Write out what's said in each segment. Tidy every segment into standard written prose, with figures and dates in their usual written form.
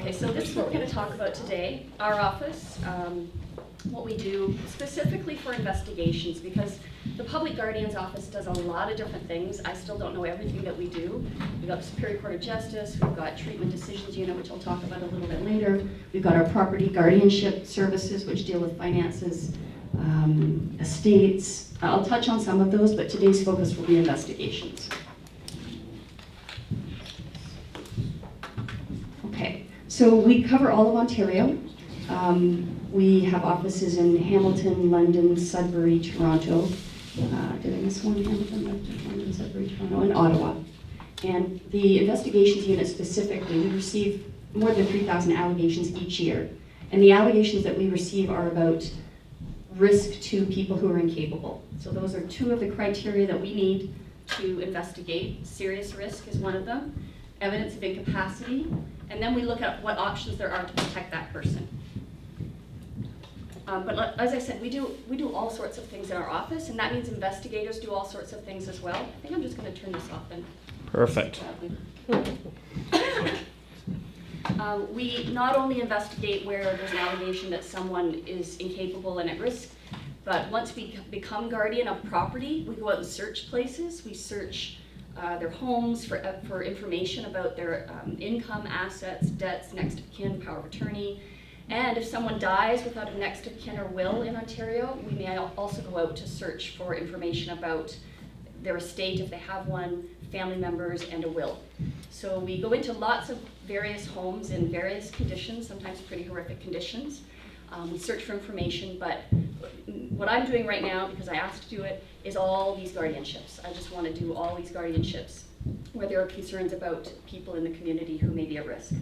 Okay, so this is what we're going to talk about today. Our office, what we do specifically for investigations, because the Public Guardian's office does a lot of different things. I still don't know everything that we do. We've got the Superior Court of Justice, we've got Treatment Decisions Unit, which I'll talk about a little bit later. We've got our Property Guardianship Services, which deal with finances, estates. I'll touch on some of those, but today's focus will be investigations. Okay, so we cover all of Ontario. We have offices in Hamilton, London, Sudbury, Toronto. Did I miss one? Hamilton, London, Sudbury, Toronto, and Ottawa. And the investigations unit specifically, we receive more than 3,000 allegations each year. And the allegations that we receive are about risk to people who are incapable. So those are two of the criteria that we need to investigate. Serious risk is one of them, evidence of incapacity, and then we look at what options there are to protect that person. But as I said, we do all sorts of things in our office, and that means investigators do all sorts of things as well. I think I'm just going to turn this off then. Perfect. We not only investigate where there's an allegation that someone is incapable and at risk, but once we become guardian of property, we go out and search places. We search their homes for information about their income, assets, debts, next of kin, power of attorney. And if someone dies without a next of kin or will in Ontario, we may also go out to search for information about their estate if they have one, family members, and a will. So we go into lots of various homes in various conditions, sometimes pretty horrific conditions. We search for information, but what I'm doing right now, because I asked to do it, is all these guardianships. I just want to do all these guardianships where there are concerns about people in the community who may be at risk.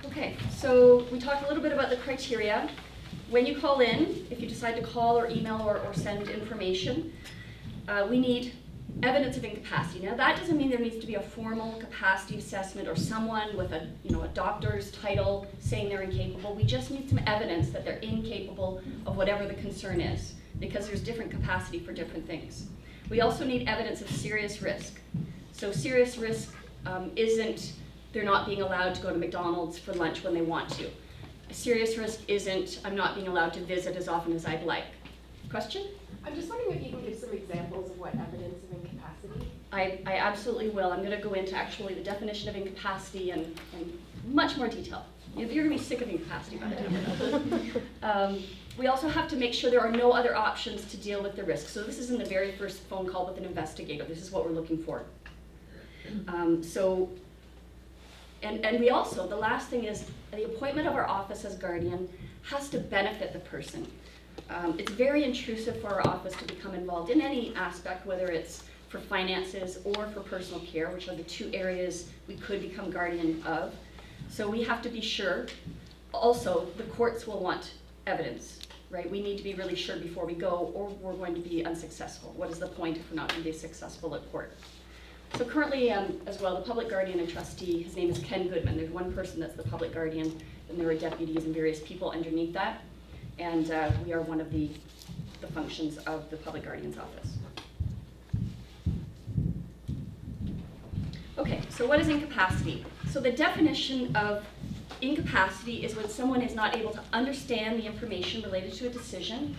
Okay, so we talked a little bit about the criteria. When you call in, if you decide to call or email or send information, we need evidence of incapacity. Now that doesn't mean there needs to be a formal capacity assessment or someone with a doctor's title saying they're incapable. We just need some evidence that they're incapable of whatever the concern is, because there's different capacity for different things. We also need evidence of serious risk. So serious risk isn't they're not being allowed to go to McDonald's for lunch when they want to. A serious risk isn't I'm not being allowed to visit as often as I'd like. Question? I'm just wondering if you can give some examples of what evidence of incapacity. I absolutely will. I'm going to go into actually the definition of incapacity in much more detail. You're going to be sick of incapacity by the time. We also have to make sure there are no other options to deal with the risk. So this is in the very first phone call with an investigator. This is what we're looking for. And we also, the last thing is, the appointment of our office as guardian has to benefit the person. It's very intrusive for our office to become involved in any aspect, whether it's for finances or for personal care, which are the two areas we could become guardian of. So we have to be sure. Also, the courts will want evidence, right? We need to be really sure before we go, or we're going to be unsuccessful. What is the point if we're not going to be successful at court? So currently, as well, the Public Guardian and Trustee, his name is Ken Goodman. There's one person that's the Public Guardian, and there are deputies and various people underneath that. And we are one of the functions of the Public Guardian's office. Okay, so what is incapacity? So the definition of incapacity is when someone is not able to understand the information related to a decision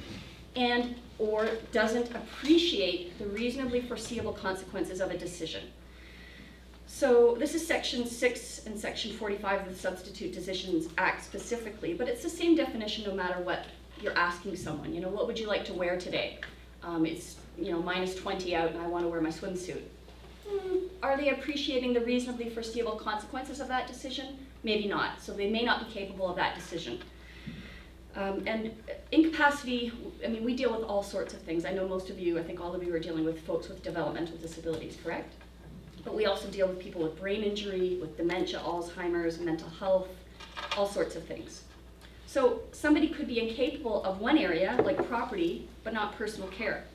and or doesn't appreciate the reasonably foreseeable consequences of a decision. So this is Section 6 and Section 45 of the Substitute Decisions Act specifically, but it's the same definition no matter what you're asking someone. What would you like to wear today? It's minus 20 out and I want to wear my swimsuit. Are they appreciating the reasonably foreseeable consequences of that decision? Maybe not, so they may not be capable of that decision. And incapacity, we deal with all sorts of things. I know most of you, I think all of you are dealing with folks with developmental disabilities, correct? But we also deal with people with brain injury, with dementia, Alzheimer's, mental health, all sorts of things. So somebody could be incapable of one area, like property, but not personal care.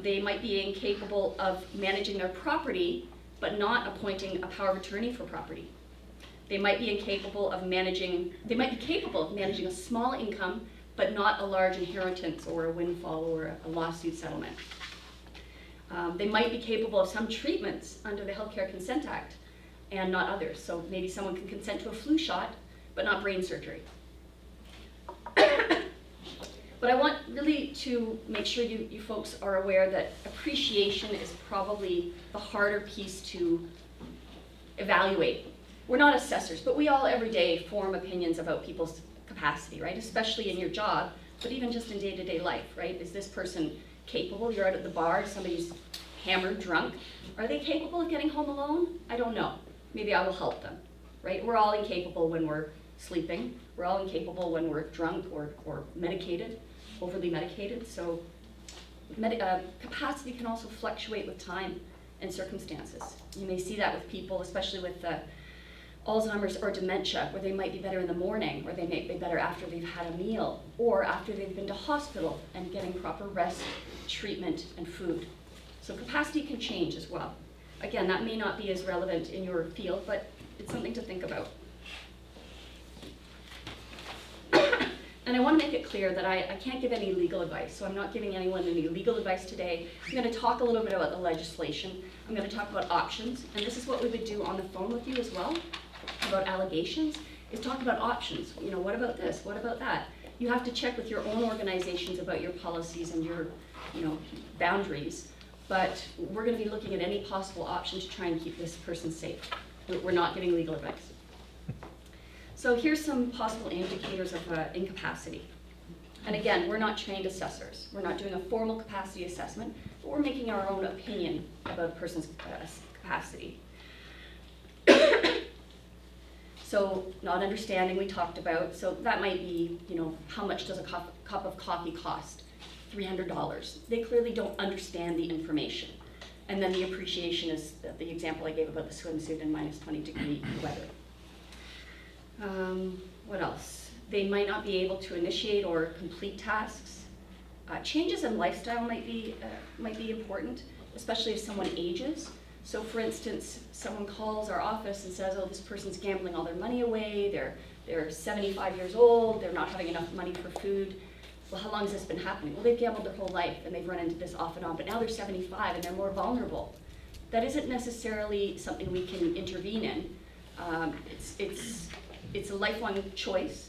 They might be incapable of managing their property, but not appointing a power of attorney for property. They might be capable of managing a small income, but not a large inheritance or a windfall or a lawsuit settlement. They might be capable of some treatments under the Healthcare Consent Act and not others. So maybe someone can consent to a flu shot, but not brain surgery. But I want really to make sure you folks are aware that appreciation is probably the harder piece to evaluate. We're not assessors, but we all every day form opinions about people's capacity, right? Especially in your job, but even just in day-to-day life, right? Is this person capable? You're out at the bar, somebody's hammered, drunk. Are they capable of getting home alone? I don't know. Maybe I will help them, right? We're all incapable when we're sleeping. We're all incapable when we're drunk or medicated, overly medicated. So capacity can also fluctuate with time and circumstances. You may see that with people, especially with Alzheimer's or dementia, where they might be better in the morning, or they may be better after they've had a meal, or after they've been to hospital and getting proper rest, treatment, and food. So capacity can change as well. Again, that may not be as relevant in your field, but it's something to think about. And I want to make it clear that I can't give any legal advice, so I'm not giving anyone any legal advice today. I'm going to talk a little bit about the legislation. I'm going to talk about options, and this is what we would do on the phone with you as well, about allegations, is talk about options. You know, what about this? What about that? You have to check with your own organizations about your policies and your, boundaries, but we're going to be looking at any possible option to try and keep this person safe. We're not giving legal advice. So here's some possible indicators of incapacity. And again, we're not trained assessors. We're not doing a formal capacity assessment, but we're making our own opinion about a person's capacity. So not understanding, we talked about. So that might be, how much does a cup of coffee cost? $300. They clearly don't understand the information. And then the appreciation is the example I gave about the swimsuit in minus 20-degree weather. What else? They might not be able to initiate or complete tasks. Changes in lifestyle might be important, especially if someone ages. So for instance, someone calls our office and says, oh, this person's gambling all their money away, they're 75 years old, they're not having enough money for food. Well, how long has this been happening? Well, they've gambled their whole life and they've run into this off and on, but now they're 75 and they're more vulnerable. That isn't necessarily something we can intervene in. It's a lifelong choice.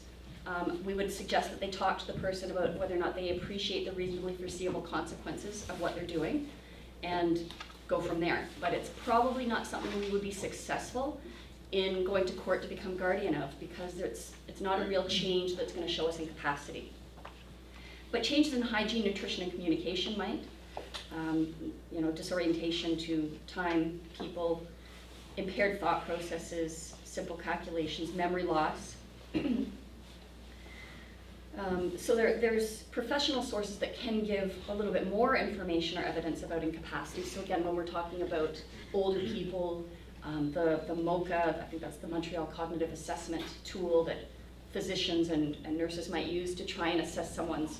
We would suggest that they talk to the person about whether or not they appreciate the reasonably foreseeable consequences of what they're doing and go from there. But it's probably not something we would be successful in going to court to become guardian of, because it's not a real change that's going to show us incapacity. But changes in hygiene, nutrition, and communication might. Disorientation to time, people, impaired thought processes, simple calculations, memory loss. So there's professional sources that can give a little bit more information or evidence about incapacity. So again, when we're talking about older people, the MOCA, I think that's the Montreal Cognitive Assessment tool that physicians and nurses might use to try and assess someone's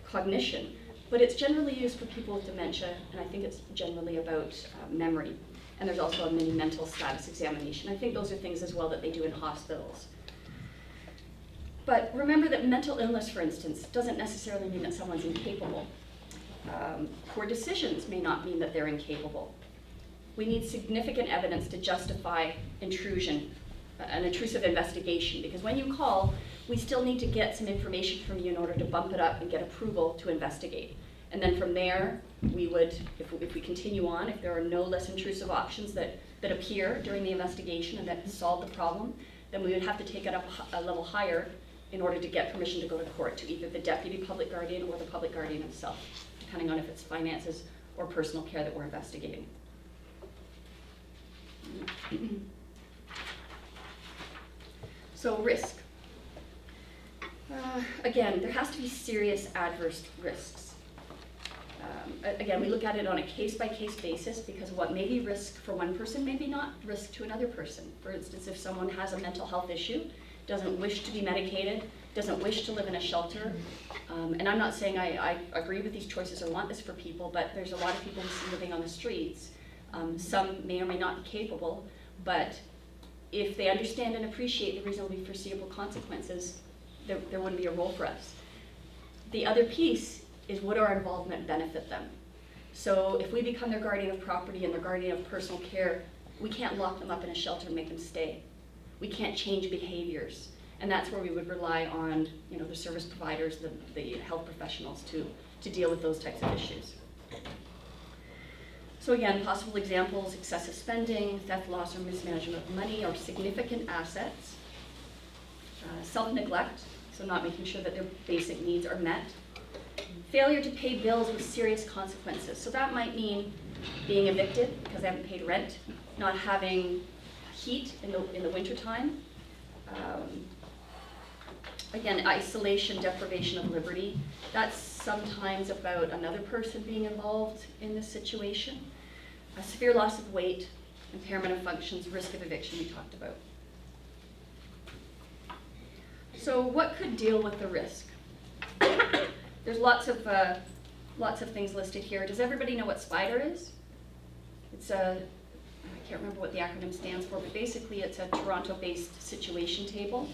cognition. But it's generally used for people with dementia, and I think it's generally about memory. And there's also a mini mental status examination. I think those are things as well that they do in hospitals. But remember that mental illness, for instance, doesn't necessarily mean that someone's incapable. Poor decisions may not mean that they're incapable. We need significant evidence to justify intrusion, an intrusive investigation, because when you call, we still need to get some information from you in order to bump it up and get approval to investigate. And then from there, we would, if we continue on, if there are no less intrusive options that appear during the investigation and that solve the problem, then we would have to take it up a level higher in order to get permission to go to court to either the deputy public guardian or the public guardian himself, depending on if it's finances or personal care that we're investigating. So risk. Again, there has to be serious adverse risks. Again, we look at it on a case-by-case basis, because what may be risk for one person may be not risk to another person. For instance, if someone has a mental health issue, doesn't wish to be medicated, doesn't wish to live in a shelter, and I'm not saying I agree with these choices or want this for people, but there's a lot of people we see living on the streets. Some may or may not be capable, but if they understand and appreciate the reasonably foreseeable consequences, there wouldn't be a role for us. The other piece is, would our involvement benefit them? So if we become their guardian of property and their guardian of personal care, we can't lock them up in a shelter and make them stay. We can't change behaviors. And that's where we would rely on, the service providers, the health professionals to deal with those types of issues. So again, possible examples: excessive spending, theft, loss, or mismanagement of money or significant assets, self-neglect, so not making sure that their basic needs are met, failure to pay bills with serious consequences. So that might mean being evicted because they haven't paid rent, not having heat in the wintertime, again, isolation, deprivation of liberty. That's sometimes about another person being involved in this situation. A severe loss of weight, impairment of functions, risk of eviction we talked about. So what could deal with the risk? There's lots of things listed here. Does everybody know what SPIDER is? It's I can't remember what the acronym stands for, but basically it's a Toronto-based situation table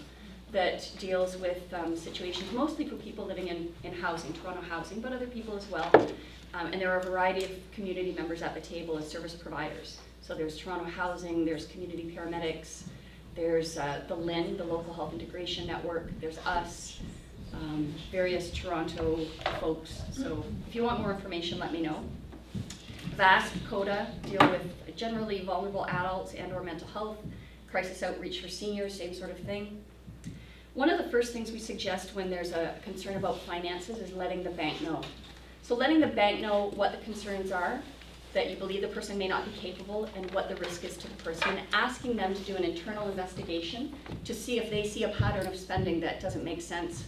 that deals with situations mostly for people living in housing, Toronto housing, but other people as well. And there are a variety of community members at the table as service providers. So there's Toronto Housing, there's community paramedics, there's the LIN, the Local Health Integration Network, there's us, various Toronto folks. So if you want more information, let me know. VAST, CODA, deal with generally vulnerable adults and or mental health, crisis outreach for seniors, same sort of thing. One of the first things we suggest when there's a concern about finances is letting the bank know. So letting the bank know what the concerns are, that you believe the person may not be capable, and what the risk is to the person, and asking them to do an internal investigation to see if they see a pattern of spending that doesn't make sense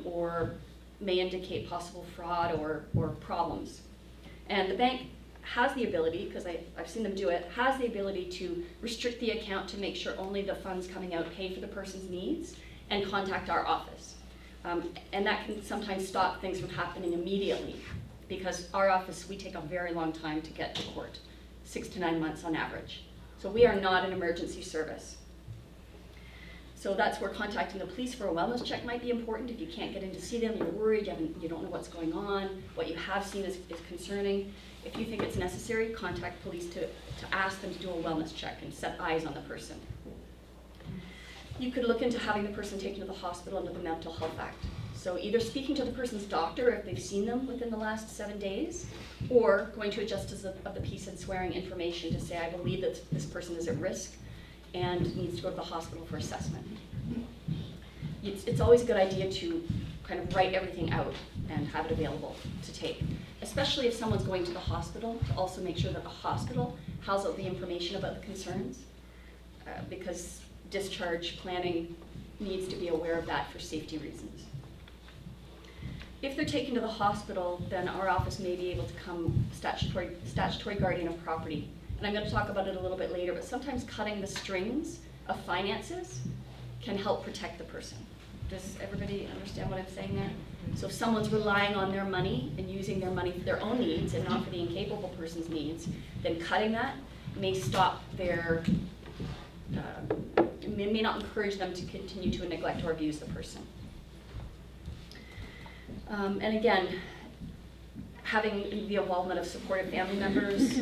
or may indicate possible fraud or problems. And the bank has the ability, because I've seen them do it, has the ability to restrict the account to make sure only the funds coming out pay for the person's needs and contact our office. And that can sometimes stop things from happening immediately, because our office, we take a very long time to get to court, 6 to 9 months on average. So we are not an emergency service. So that's where contacting the police for a wellness check might be important. If you can't get in to see them, you're worried, you don't know what's going on, what you have seen is concerning. If you think it's necessary, contact police to ask them to do a wellness check and set eyes on the person. You could look into having the person taken to the hospital under the Mental Health Act. So either speaking to the person's doctor if they've seen them within the last 7 days, or going to a justice of the peace and swearing information to say, I believe that this person is at risk and needs to go to the hospital for assessment. It's always a good idea to kind of write everything out and have it available to take, especially if someone's going to the hospital, to also make sure that the hospital has all the information about the concerns, because discharge planning needs to be aware of that for safety reasons. If they're taken to the hospital, then our office may be able to become statutory guardian of property. And I'm going to talk about it a little bit later, but sometimes cutting the strings of finances can help protect the person. Does everybody understand what I'm saying there? So if someone's relying on their money and using their money for their own needs and not for the incapable person's needs, then cutting that may stop their, may not encourage them to continue to neglect or abuse the person. And again, having the involvement of supportive family members,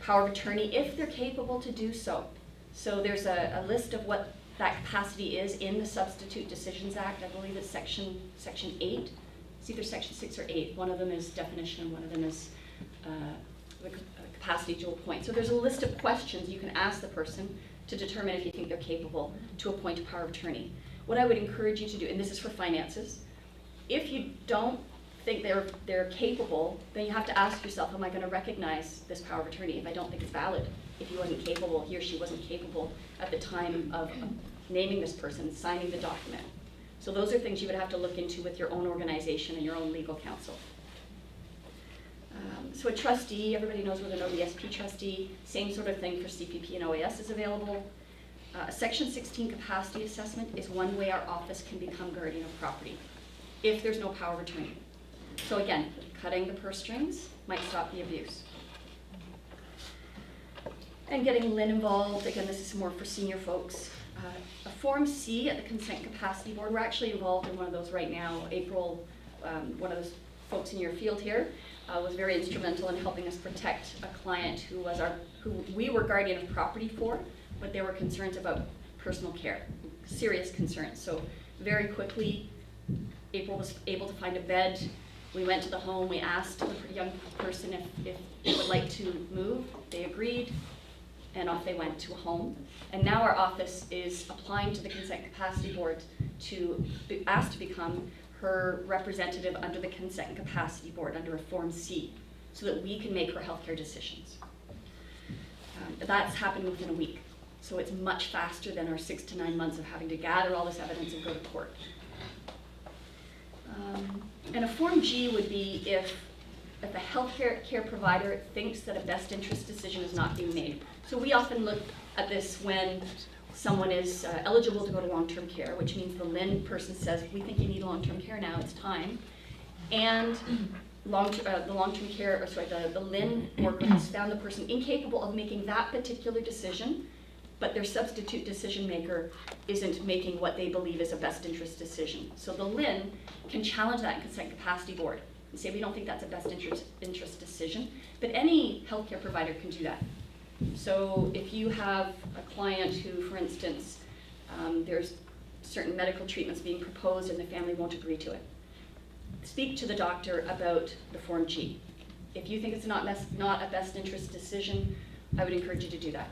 power of attorney, if they're capable to do so. So there's a list of what that capacity is in the Substitute Decisions Act. I believe it's section 8. It's either section 6 or 8. One of them is definition and one of them is the capacity to appoint. So there's a list of questions you can ask the person to determine if you think they're capable to appoint a power of attorney. What I would encourage you to do, and this is for finances, if you don't think they're capable, then you have to ask yourself, am I going to recognize this power of attorney if I don't think it's valid? If he wasn't capable, he or she wasn't capable at the time of naming this person, signing the document. So those are things you would have to look into with your own organization and your own legal counsel. So a trustee, everybody knows what an ODSP trustee, same sort of thing for CPP and OAS is available. A Section 16 capacity assessment is one way our office can become guardian of property if there's no power of attorney. So again, cutting the purse strings might stop the abuse. And getting LIN involved, again, this is more for senior folks. A Form C at the Consent Capacity Board, we're actually involved in one of those right now. April, one of those folks in your field here, was very instrumental in helping us protect a client who we were guardian of property for, but there were concerns about personal care, serious concerns. So very quickly, April was able to find a bed. We went to the home, we asked the young person if they would like to move. They agreed, and off they went to a home. And now our office is applying to the Consent Capacity Board to be asked to become her representative under the Consent Capacity Board under a Form C, so that we can make her healthcare decisions. That's happened within a week. So it's much faster than our 6 to 9 months of having to gather all this evidence and go to court. And a Form G would be if a healthcare provider thinks that a best interest decision is not being made. So we often look at this when someone is eligible to go to long-term care, which means the LHIN person says, we think you need long-term care now, it's time. And the LHIN worker has found the person incapable of making that particular decision, but their substitute decision maker isn't making what they believe is a best interest decision. So the LHIN can challenge that in Consent Capacity Board and say, we don't think that's a best interest decision, but any healthcare provider can do that. So if you have a client who, for instance, there's certain medical treatments being proposed and the family won't agree to it, speak to the doctor about the Form G. If you think it's not a best interest decision, I would encourage you to do that.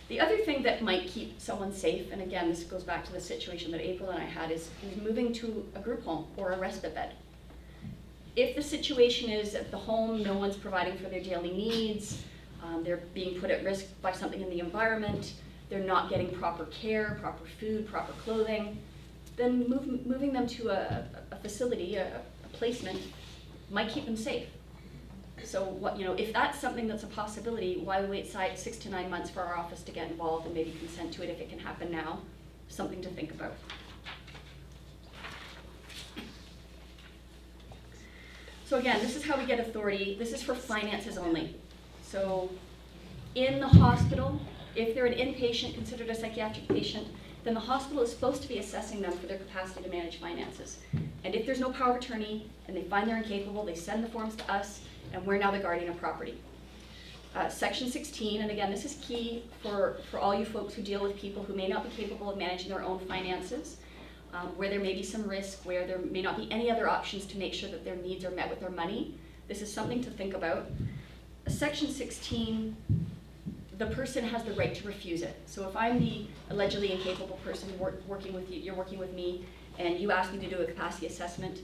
The other thing that might keep someone safe, and again, this goes back to the situation that April and I had, is moving to a group home or a respite bed. If the situation is at the home, no one's providing for their daily needs, they're being put at risk by something in the environment, they're not getting proper care, proper food, proper clothing, then moving them to a facility, a placement, might keep them safe. So if that's something that's a possibility, why wait 6 to 9 months for our office to get involved and maybe consent to it if it can happen now? Something to think about. So again, this is how we get authority. This is for finances only. So in the hospital, if they're an inpatient considered a psychiatric patient, then the hospital is supposed to be assessing them for their capacity to manage finances. And if there's no power of attorney and they find they're incapable, they send the forms to us, and we're now the guardian of property. Section 16, and again, this is key for all you folks who deal with people who may not be capable of managing their own finances, where there may be some risk, where there may not be any other options to make sure that their needs are met with their money. This is something to think about. Section 16, the person has the right to refuse it. So if I'm the allegedly incapable person working with you, you're working with me, and you ask me to do a capacity assessment,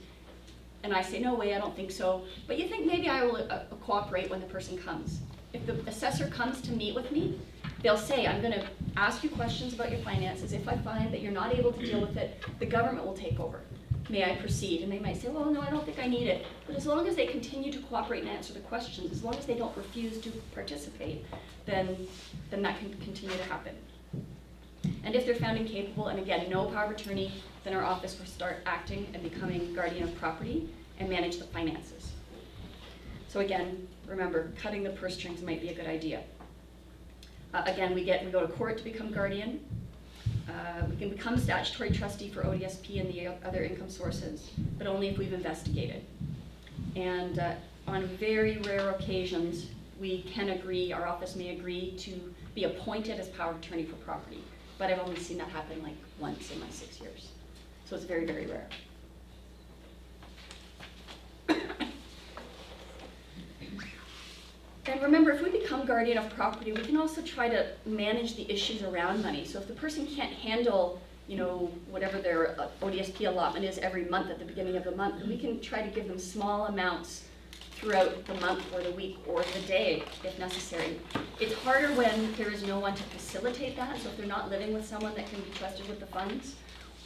and I say, no way, I don't think so, but you think maybe I will cooperate when the person comes. If the assessor comes to meet with me, they'll say, I'm going to ask you questions about your finances. If I find that you're not able to deal with it, the government will take over. May I proceed? And they might say, well, no, I don't think I need it. But as long as they continue to cooperate and answer the questions, as long as they don't refuse to participate, then that can continue to happen. And if they're found incapable, and again, no power of attorney, then our office will start acting and becoming guardian of property and manage the finances. So again, remember, cutting the purse strings might be a good idea. Again, we go to court to become guardian. We can become statutory trustee for ODSP and the other income sources, but only if we've investigated. And on very rare occasions, we can agree, our office may agree to be appointed as power of attorney for property. But I've only seen that happen like once in my 6 years. So it's very, very rare. And remember, if we become guardian of property, we can also try to manage the issues around money. So if the person can't handle, whatever their ODSP allotment is every month at the beginning of the month, we can try to give them small amounts throughout the month or the week or the day if necessary. It's harder when there is no one to facilitate that. So if they're not living with someone that can be trusted with the funds,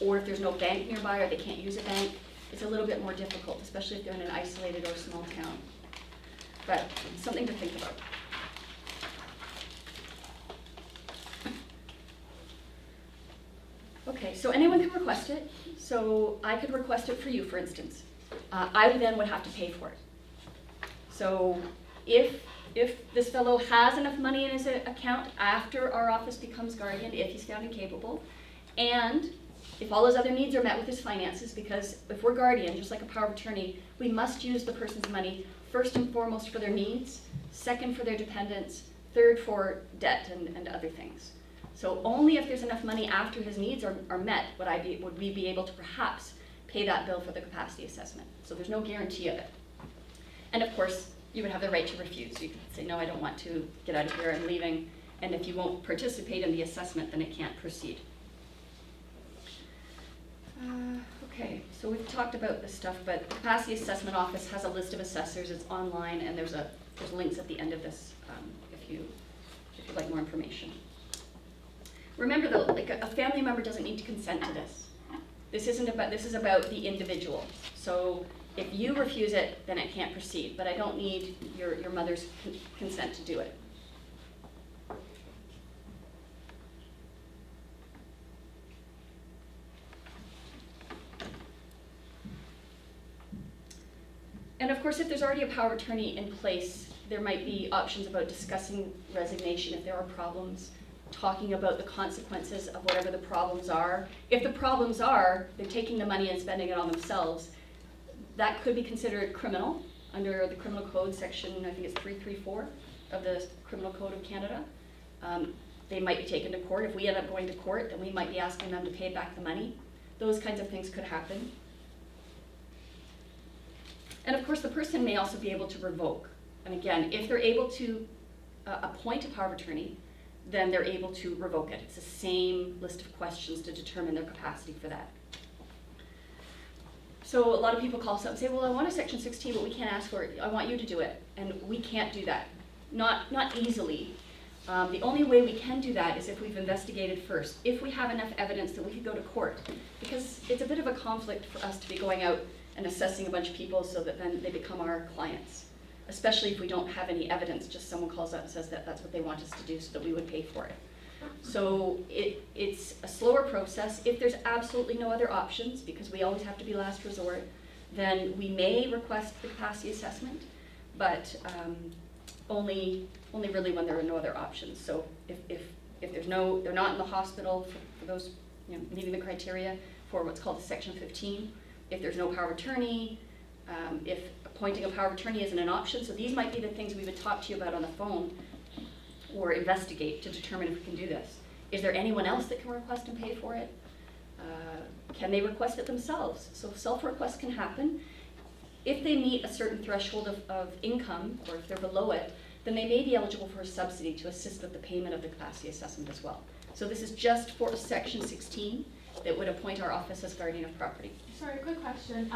or if there's no bank nearby or they can't use a bank, it's a little bit more difficult, especially if they're in an isolated or small town. But something to think about. Okay, so anyone can request it. So I could request it for you, for instance. I then would have to pay for it. So if this fellow has enough money in his account after our office becomes guardian, if he's found incapable, and if all his other needs are met with his finances, because if we're guardian, just like a power of attorney, we must use the person's money first and foremost for their needs, second for their dependents, third for debt and other things. So only if there's enough money after his needs are met would we be able to perhaps pay that bill for the capacity assessment. So there's no guarantee of it. And of course, you would have the right to refuse. You could say, no, I don't want to, get out of here, I'm leaving. And if you won't participate in the assessment, then it can't proceed. Okay, so we've talked about this stuff, but the Capacity Assessment Office has a list of assessors. It's online, and there's links at the end of this if you'd like more information. Remember though, like a family member doesn't need to consent to this. This is about the individual. So if you refuse it, then it can't proceed. But I don't need your mother's consent to do it. And of course, if there's already a power of attorney in place, there might be options about discussing resignation if there are problems, talking about the consequences of whatever the problems are. If the problems are they're taking the money and spending it on themselves, that could be considered criminal under the Criminal Code section, I think it's 334 of the Criminal Code of Canada. They might be taken to court. If we end up going to court, then we might be asking them to pay back the money. Those kinds of things could happen. And of course, the person may also be able to revoke. And again, if they're able to appoint a power of attorney, then they're able to revoke it. It's the same list of questions to determine their capacity for that. So a lot of people call us up and say, well, I want a Section 16, but we can't ask for it. I want you to do it. And we can't do that. Not easily. The only way we can do that is if we've investigated first, if we have enough evidence that we could go to court. Because it's a bit of a conflict for us to be going out and assessing a bunch of people so that then they become our clients. Especially if we don't have any evidence, just someone calls up and says that that's what they want us to do so that we would pay for it. So it's a slower process. If there's absolutely no other options, because we always have to be last resort, then we may request the capacity assessment, but only really when there are no other options. So if there's they're not in the hospital for those meeting the criteria for what's called a Section 15, if there's no power of attorney, if appointing a power of attorney isn't an option. So these might be the things we would talk to you about on the phone or investigate to determine if we can do this. Is there anyone else that can request and pay for it? Can they request it themselves? So self-request can happen. If they meet a certain threshold of income, or if they're below it, then they may be eligible for a subsidy to assist with the payment of the capacity assessment as well. So this is just for a Section 16 that would appoint our office as guardian of property. Sorry, quick question.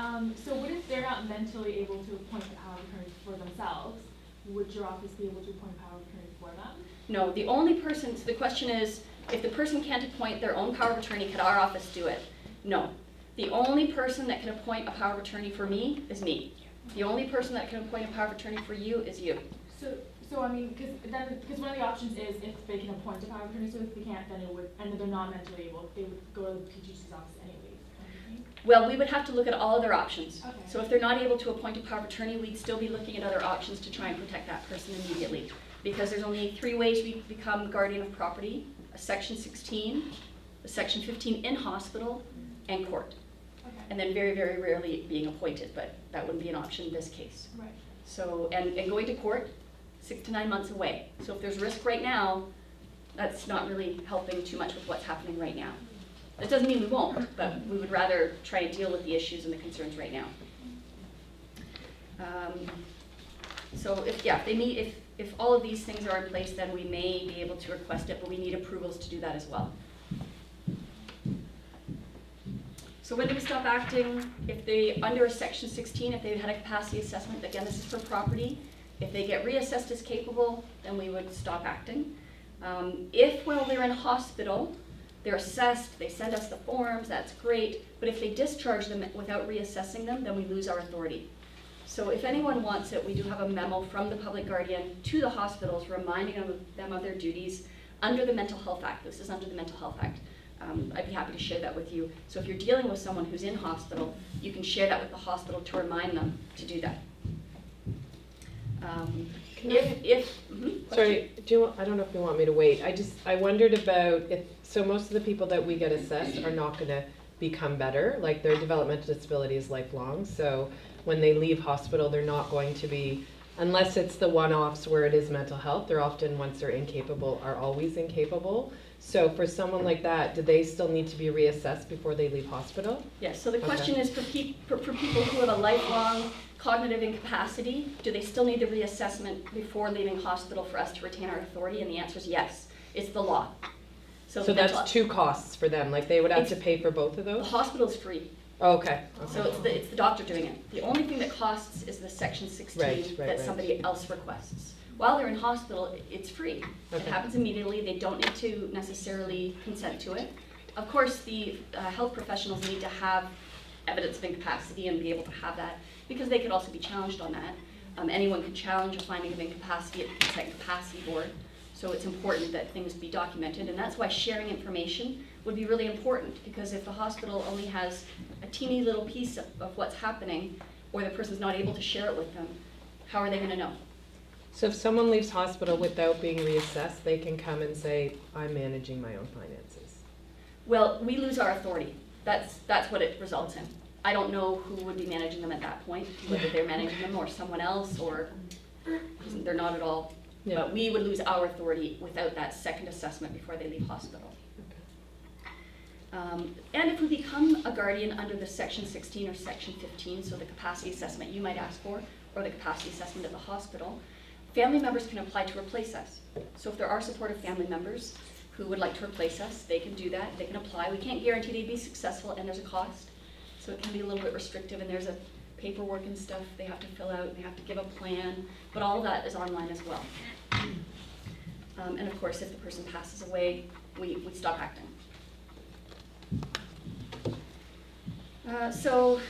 So what if they're not mentally able to appoint a power of attorney for themselves? Would your office be able to appoint a power of attorney for them? No, the only person, so the question is, if the person can't appoint their own power of attorney, could our office do it? No. The only person that can appoint a power of attorney for me is me. The only person that can appoint a power of attorney for you is you. So I mean, because one of the options is if they can appoint a power of attorney, so if they can't, then it would, and they're not mentally able, they would go to the PGC's office anyways, kind of thing. Well, we would have to look at all other options. Okay. So if they're not able to appoint a power of attorney, we'd still be looking at other options to try and protect that person immediately. Because there's only 3 ways we become guardian of property: a Section 16, a Section 15 in hospital, and court. Okay. And then very, very rarely being appointed, but that wouldn't be an option in this case. Right. So, and going to court, 6 to 9 months away. So if there's risk right now, that's not really helping too much with what's happening right now. That doesn't mean we won't, but we would rather try and deal with the issues and the concerns right now. So if all of these things are in place, then we may be able to request it, but we need approvals to do that as well. So when do we stop acting? If they, under a Section 16, if they've had a capacity assessment, again, this is for property. If they get reassessed as capable, then we would stop acting. If while they're in hospital, they're assessed, they send us the forms, that's great. But if they discharge them without reassessing them, then we lose our authority. So if anyone wants it, we do have a memo from the Public Guardian to the hospitals reminding them of their duties under the Mental Health Act. This is under the Mental Health Act. I'd be happy to share that with you. So if you're dealing with someone who's in hospital, you can share that with the hospital to remind them to do that. Sorry, I don't know if you want me to wait. I wondered about so most of the people that we get assessed are not going to become better. Like their developmental disability is lifelong, so when they leave hospital, they're not going to be, unless it's the one-offs where it is mental health, they're often, once they're incapable, are always incapable. So for someone like that, do they still need to be reassessed before they leave hospital? Yes, so the question Okay. is for people who have a lifelong cognitive incapacity, do they still need the reassessment before leaving hospital for us to retain our authority? And the answer is yes, it's the law. So the that's mental- two costs for them, like they would have to It's- pay for both of The those? hospital's free, Oh, okay, so okay. it's the doctor doing it. The only thing that costs is the section 16 Right, that right. somebody else requests. While they're in hospital, it's free. It Okay. happens immediately, they don't need to necessarily consent to it. Of course, the health professionals need to have evidence of incapacity and be able to have that, because they could also be challenged on that. Anyone could challenge a finding of incapacity at the Consent Capacity Board, so it's important that things be documented, and that's why sharing information would be really important, because if the hospital only has a teeny little piece of what's happening, or the person's not able to share it with them, how are they going to know? So if someone leaves hospital without being reassessed, they can come and say, I'm managing my own finances. Well, we lose our authority. That's what it results in. I don't know who would be managing them at that point, whether they're managing them or someone else, or they're not at all. Yeah. But we would lose our authority without that second assessment before they leave hospital. And if we become a guardian under the section 16 or section 15, so the capacity assessment you might ask for, or the capacity assessment at the hospital, family members can apply to replace us. So if there are supportive family members who would like to replace us, they can do that, they can apply. We can't guarantee they'd be successful, and there's a cost. So it can be a little bit restrictive, and there's a paperwork and stuff they have to fill out, they have to give a plan, but all of that is online as well. And of course, if the person passes away, we stop acting. So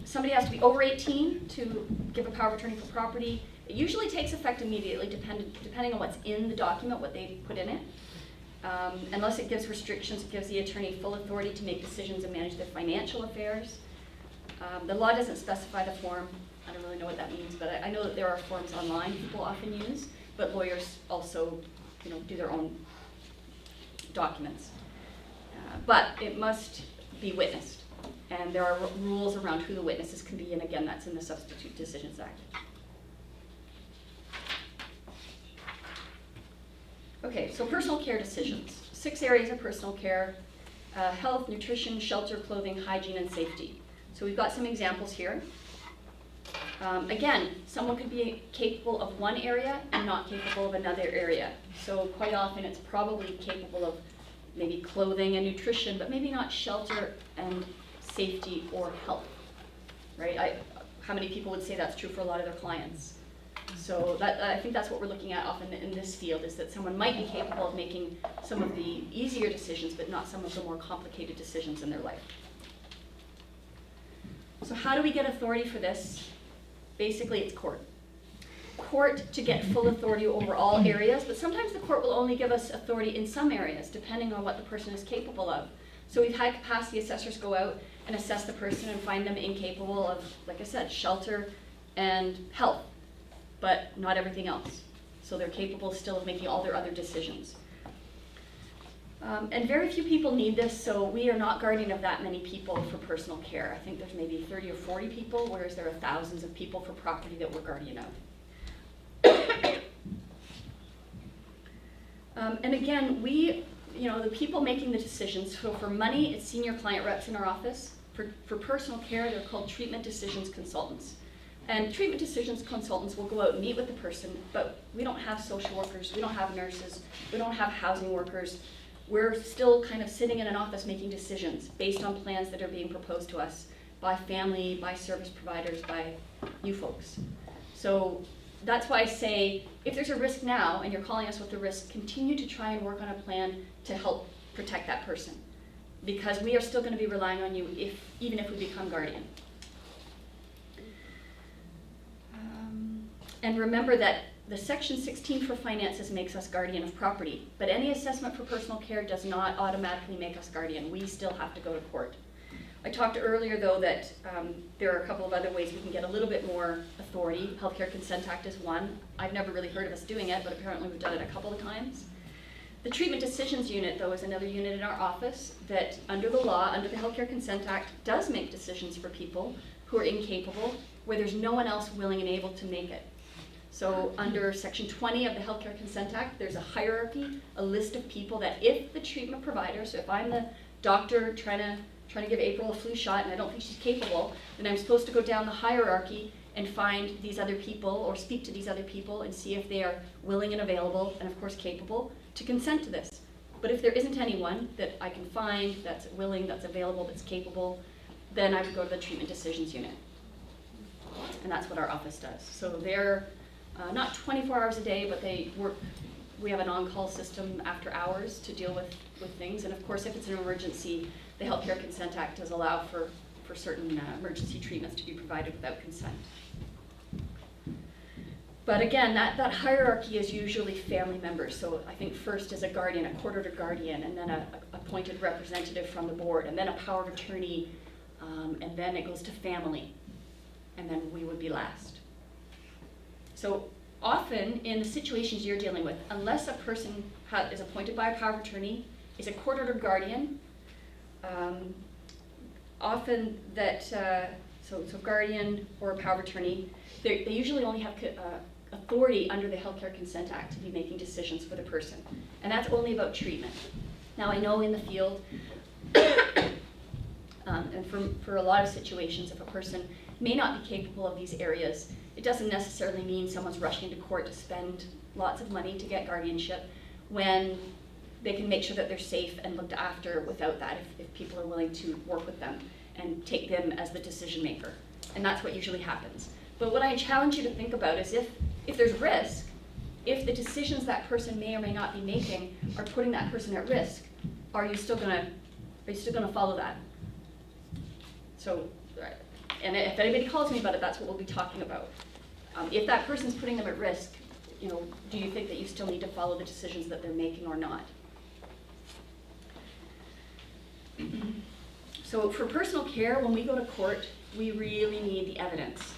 somebody has to be over 18 to give a power of attorney for property. It usually takes effect immediately, depending on what's in the document, what they put in it. Unless it gives restrictions, it gives the attorney full authority to make decisions and manage their financial affairs. The law doesn't specify the form. I don't really know what that means, but I know that there are forms online people often use, but lawyers also, do their own documents. But it must be witnessed, and there are rules around who the witnesses can be, and again, that's in the Substitute Decisions Act. Okay, so personal care decisions. 6 areas of personal care: health, nutrition, shelter, clothing, hygiene, and safety. So we've got some examples here. Again, someone could be capable of one area and not capable of another area. So quite often it's probably capable of maybe clothing and nutrition, but maybe not shelter and safety or health, right? How many people would say that's true for a lot of their clients? So I think that's what we're looking at often in this field, is that someone might be capable of making some of the easier decisions, but not some of the more complicated decisions in their life. So how do we get authority for this? Basically, it's court. Court to get full authority over all areas, but sometimes the court will only give us authority in some areas, depending on what the person is capable of. So we've had capacity assessors go out and assess the person and find them incapable of, like I said, shelter and health, but not everything else. So they're capable still of making all their other decisions. And very few people need this, so we are not guardian of that many people for personal care. I think there's maybe 30 or 40 people, whereas there are thousands of people for property that we're guardian of. And again, the people making the decisions, so for money, it's senior client reps in our office. For personal care, they're called treatment decisions consultants. And treatment decisions consultants will go out and meet with the person, but we don't have social workers, we don't have nurses, we don't have housing workers. We're still kind of sitting in an office making decisions based on plans that are being proposed to us by family, by service providers, by you folks. So that's why I say, if there's a risk now and you're calling us with the risk, continue to try and work on a plan to help protect that person, because we are still going to be relying on you even if we become guardian. And remember that the section 16 for finances makes us guardian of property, but any assessment for personal care does not automatically make us guardian. We still have to go to court. I talked earlier, though, that there are a couple of other ways we can get a little bit more authority. Healthcare Consent Act is one. I've never really heard of us doing it, but apparently we've done it a couple of times. The treatment decisions unit, though, is another unit in our office that, under the law, under the Healthcare Consent Act, does make decisions for people who are incapable, where there's no one else willing and able to make it. So under Section 20 of the Healthcare Consent Act, there's a hierarchy, a list of people that if the treatment provider, so if I'm the doctor trying to give April a flu shot and I don't think she's capable, then I'm supposed to go down the hierarchy and find these other people or speak to these other people and see if they are willing and available and of course capable to consent to this. But if there isn't anyone that I can find that's willing, that's available, that's capable, then I would go to the treatment decisions unit. And that's what our office does. So they're not 24 hours a day, but they work, we have an on-call system after hours to deal with things. And of course, if it's an emergency, the Healthcare Consent Act does allow for certain emergency treatments to be provided without consent. But again, that hierarchy is usually family members. So I think first is a guardian, a court-ordered guardian, and then a appointed representative from the board, and then a power of attorney, and then it goes to family, and then we would be last. So often in the situations you're dealing with, unless a person is appointed by a power of attorney, is a court-ordered guardian, often that, so guardian or a power of attorney, they usually only have authority under the Healthcare Consent Act to be making decisions for the person. And that's only about treatment. Now I know in the field, and for a lot of situations, if a person may not be capable of these areas, it doesn't necessarily mean someone's rushing into court to spend lots of money to get guardianship when they can make sure that they're safe and looked after without that if people are willing to work with them and take them as the decision maker. And that's what usually happens. But what I challenge you to think about is if there's risk, if the decisions that person may or may not be making are putting that person at risk, are you still gonna follow that? So, and if anybody calls me about it, that's what we'll be talking about. If that person's putting them at risk, do you think that you still need to follow the decisions that they're making or not? So for personal care, when we go to court, we really need the evidence.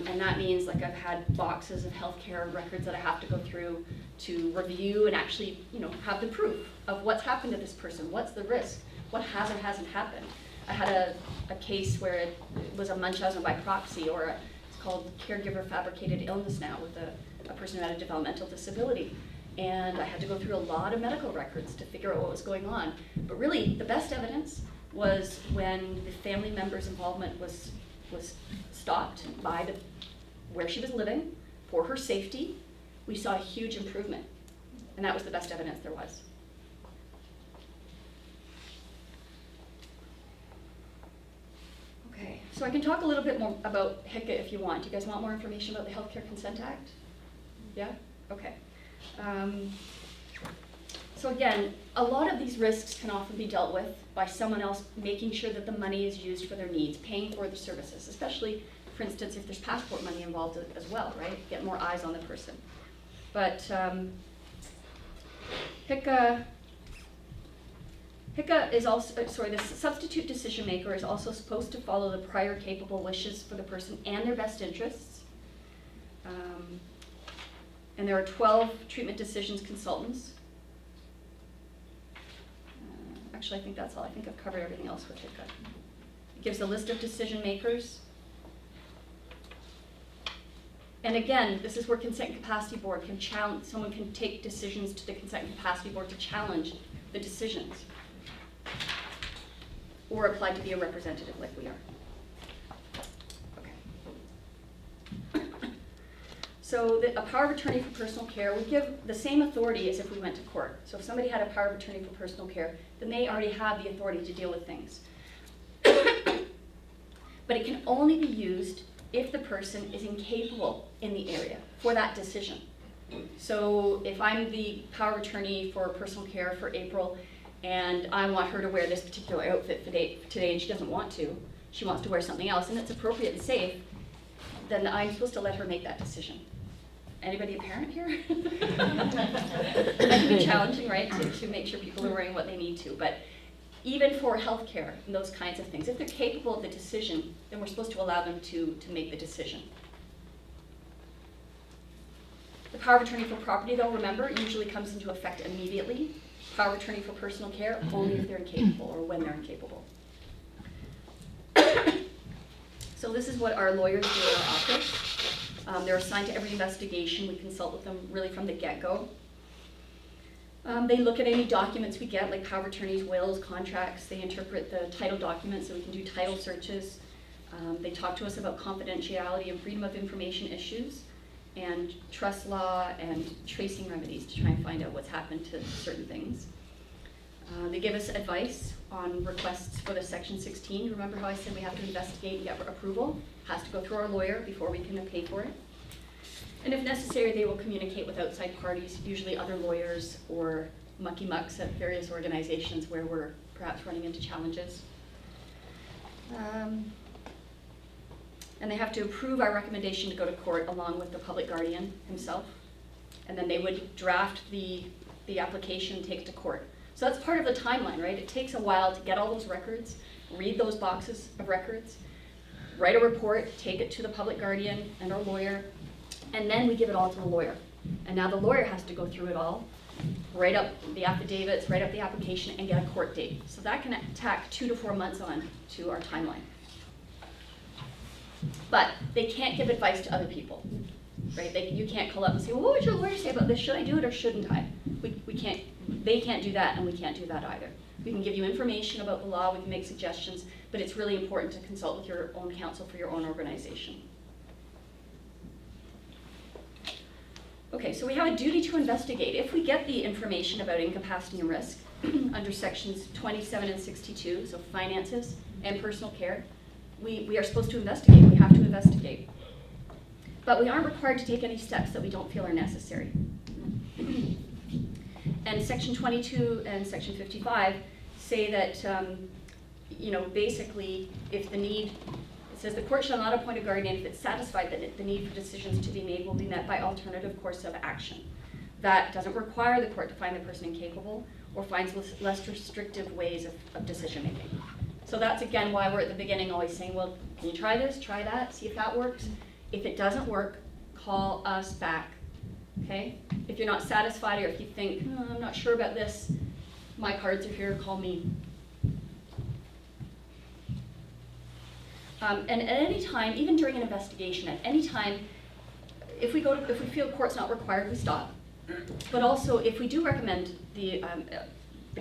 And that means, like, I've had boxes of healthcare records that I have to go through to review and actually, have the proof of what's happened to this person, what's the risk, what has or hasn't happened. I had a case where it was a Munchausen by proxy, or it's called caregiver fabricated illness now, with a person who had a developmental disability. And I had to go through a lot of medical records to figure out what was going on. But really, the best evidence was when the family member's involvement was stopped by where she was living for her safety. We saw a huge improvement, and that was the best evidence there was. Okay, so I can talk a little bit more about HICA if you want. Do you guys want more information about the Healthcare Consent Act? Yeah? Okay. So again, a lot of these risks can often be dealt with by someone else making sure that the money is used for their needs, paying for the services, especially, for instance, if there's passport money involved as well, right? Get more eyes on the person. But HICA is also, the substitute decision maker is also supposed to follow the prior capable wishes for the person and their best interests. And there are 12 treatment decisions consultants. Actually, I think that's all. I think I've covered everything else with HICA. It gives a list of decision makers. And again, this is where Consent and Capacity Board can challenge, someone can take decisions to the Consent and Capacity Board to challenge the decisions, or apply to be a representative like we are. Okay. So a power of attorney for personal care would give the same authority as if we went to court. So if somebody had a power of attorney for personal care, then they already have the authority to deal with things. But it can only be used if the person is incapable in the area for that decision. So if I'm the power of attorney for personal care for April, and I want her to wear this particular outfit today and she doesn't want to, she wants to wear something else, and it's appropriate and safe, then I'm supposed to let her make that decision. Anybody a parent here? That can be challenging, right, to make sure people are wearing what they need to. But even for healthcare and those kinds of things, if they're capable of the decision, then we're supposed to allow them to make the decision. The power of attorney for property, though, remember, usually comes into effect immediately. Power of attorney for personal care, only if they're incapable or when they're incapable. So this is what our lawyers do in our office. They're assigned to every investigation. We consult with them really from the get-go. They look at any documents we get, like power of attorneys, wills, contracts. They interpret the title documents so we can do title searches. They talk to us about confidentiality and freedom of information issues, and trust law and tracing remedies to try and find out what's happened to certain things. They give us advice on requests for the Section 16. Remember how I said we have to investigate and get approval? Has to go through our lawyer before we can pay for it. And if necessary, they will communicate with outside parties, usually other lawyers or mucky-mucks at various organizations where we're perhaps running into challenges. And they have to approve our recommendation to go to court along with the public guardian himself. And then they would draft the application and take it to court. So that's part of the timeline, right? It takes a while to get all those records, read those boxes of records, write a report, take it to the public guardian and our lawyer, and then we give it all to the lawyer. And now the lawyer has to go through it all, write up the affidavits, write up the application, and get a court date. So that can tack 2 to 4 months on to our timeline. But they can't give advice to other people, right? You can't call up and say, well, what would your lawyer say about this? Should I do it or shouldn't I? We can't, they can't do that, and we can't do that either. We can give you information about the law, we can make suggestions, but it's really important to consult with your own counsel for your own organization. Okay, so we have a duty to investigate. If we get the information about incapacity and risk under sections 27 and 62, so finances and personal care, we are supposed to investigate. We have to investigate. But we aren't required to take any steps that we don't feel are necessary. And section 22 and section 55 say that, basically, if the need, it says the court shall not appoint a guardian if it's satisfied that the need for decisions to be made will be met by alternative course of action. That doesn't require the court to find the person incapable or finds less restrictive ways of decision making. So that's again why we're at the beginning always saying, well, can you try this, try that, see if that works. If it doesn't work, call us back, okay? If you're not satisfied or if you think, oh, I'm not sure about this, my cards are here, call me. And at any time, even during an investigation, at any time, if we feel court's not required, we stop. But also, if we do recommend the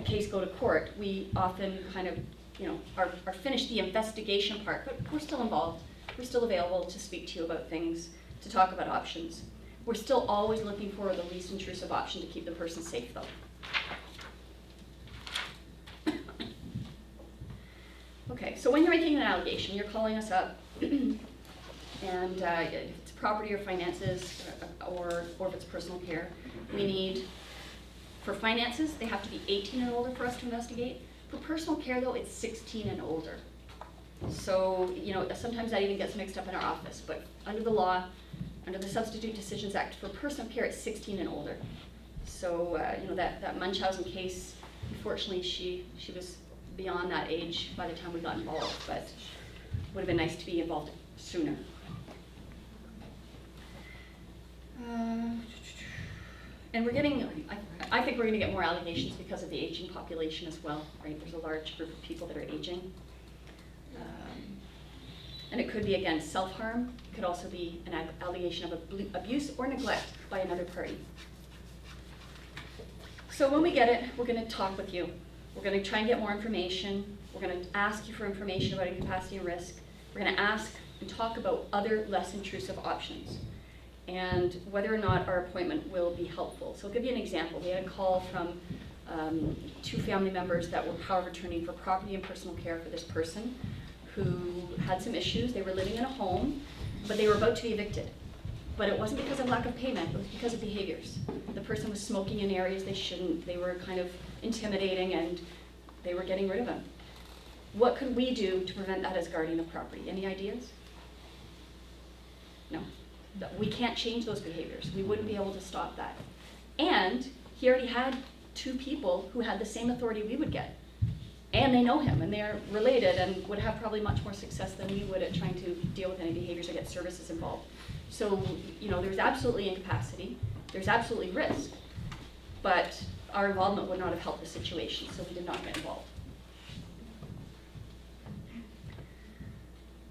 case go to court, we often kind of, are finished the investigation part, but we're still involved. We're still available to speak to you about things, to talk about options. We're still always looking for the least intrusive option to keep the person safe, though. Okay, so when you're making an allegation, you're calling us up, and if it's property or finances, or if it's personal care, we need, for finances, they have to be 18 and older for us to investigate. For personal care, though, it's 16 and older. So, sometimes that even gets mixed up in our office, but under the law, under the Substitute Decisions Act, for personal care, it's 16 and older. So, that Munchausen case, unfortunately, she was beyond that age by the time we got involved, but it would have been nice to be involved sooner. And we're getting, I think we're going to get more allegations because of the aging population as well, right? There's a large group of people that are aging. And it could be, again, self-harm. It could also be an allegation of abuse or neglect by another party. So when we get it, we're going to talk with you. We're going to try and get more information. We're going to ask you for information about incapacity and risk. We're going to ask and talk about other less intrusive options and whether or not our appointment will be helpful. So I'll give you an example. We had a call from 2 family members that were power of attorney for property and personal care for this person who had some issues. They were living in a home, but they were about to be evicted. But it wasn't because of lack of payment, it was because of behaviors. The person was smoking in areas they shouldn't, they were kind of intimidating, and they were getting rid of him. What could we do to prevent that as guardian of property? Any ideas? No. We can't change those behaviors. We wouldn't be able to stop that. And he already had 2 people who had the same authority we would get. And they know him, and they're related, and would have probably much more success than we would at trying to deal with any behaviors or get services involved. So, there's absolutely incapacity. There's absolutely risk, but our involvement would not have helped the situation, so we did not get involved.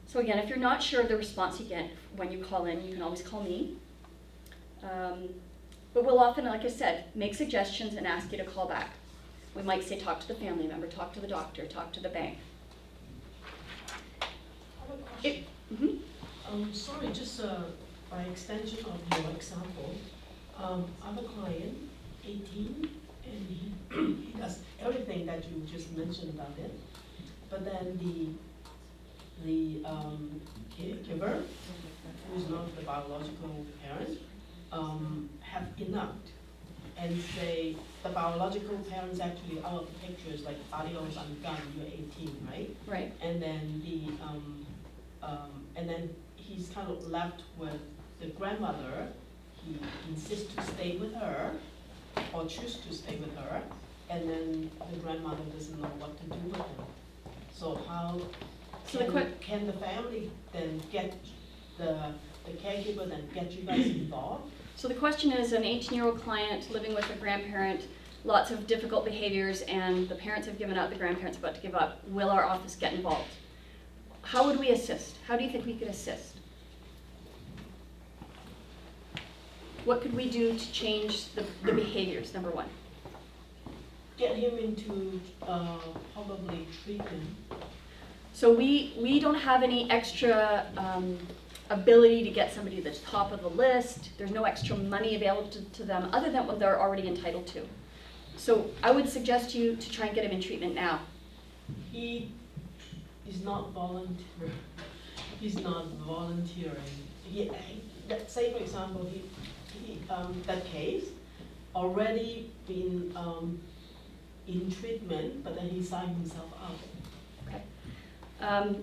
So again, if you're not sure of the response you get when you call in, you can always call me. But we'll often, like I said, make suggestions and ask you to call back. We might say talk to the family member, talk to the doctor, talk to the bank. I have a question. Sorry, just by extension of your example, I have a client, 18, and he does everything that you just mentioned about it. But then the caregiver, who is not the biological parent, have enough, and say the biological parents actually out of the pictures, like adios, I'm gone, you're 18, right? Right. And then and then he's kind of left with the grandmother. He insists to stay with her, or choose to stay with her, and then the grandmother doesn't know what to do with him. So how So the can the family then get the caregiver then get you guys involved? So the question is, an 18-year-old client living with a grandparent, lots of difficult behaviors, and the parents have given up, the grandparents about to give up. Will our office get involved? How would we assist? How do you think we could assist? What could we do to change the behaviors, number one? Get him into probably treatment. So we don't have any extra ability to get somebody to the top of the list. There's no extra money available to them other than what they're already entitled to. So I would suggest to you to try and get him in treatment now. He is not volunteer. He's not volunteering. Let's say, for example, that case already been in treatment, but then he signed himself out. Okay.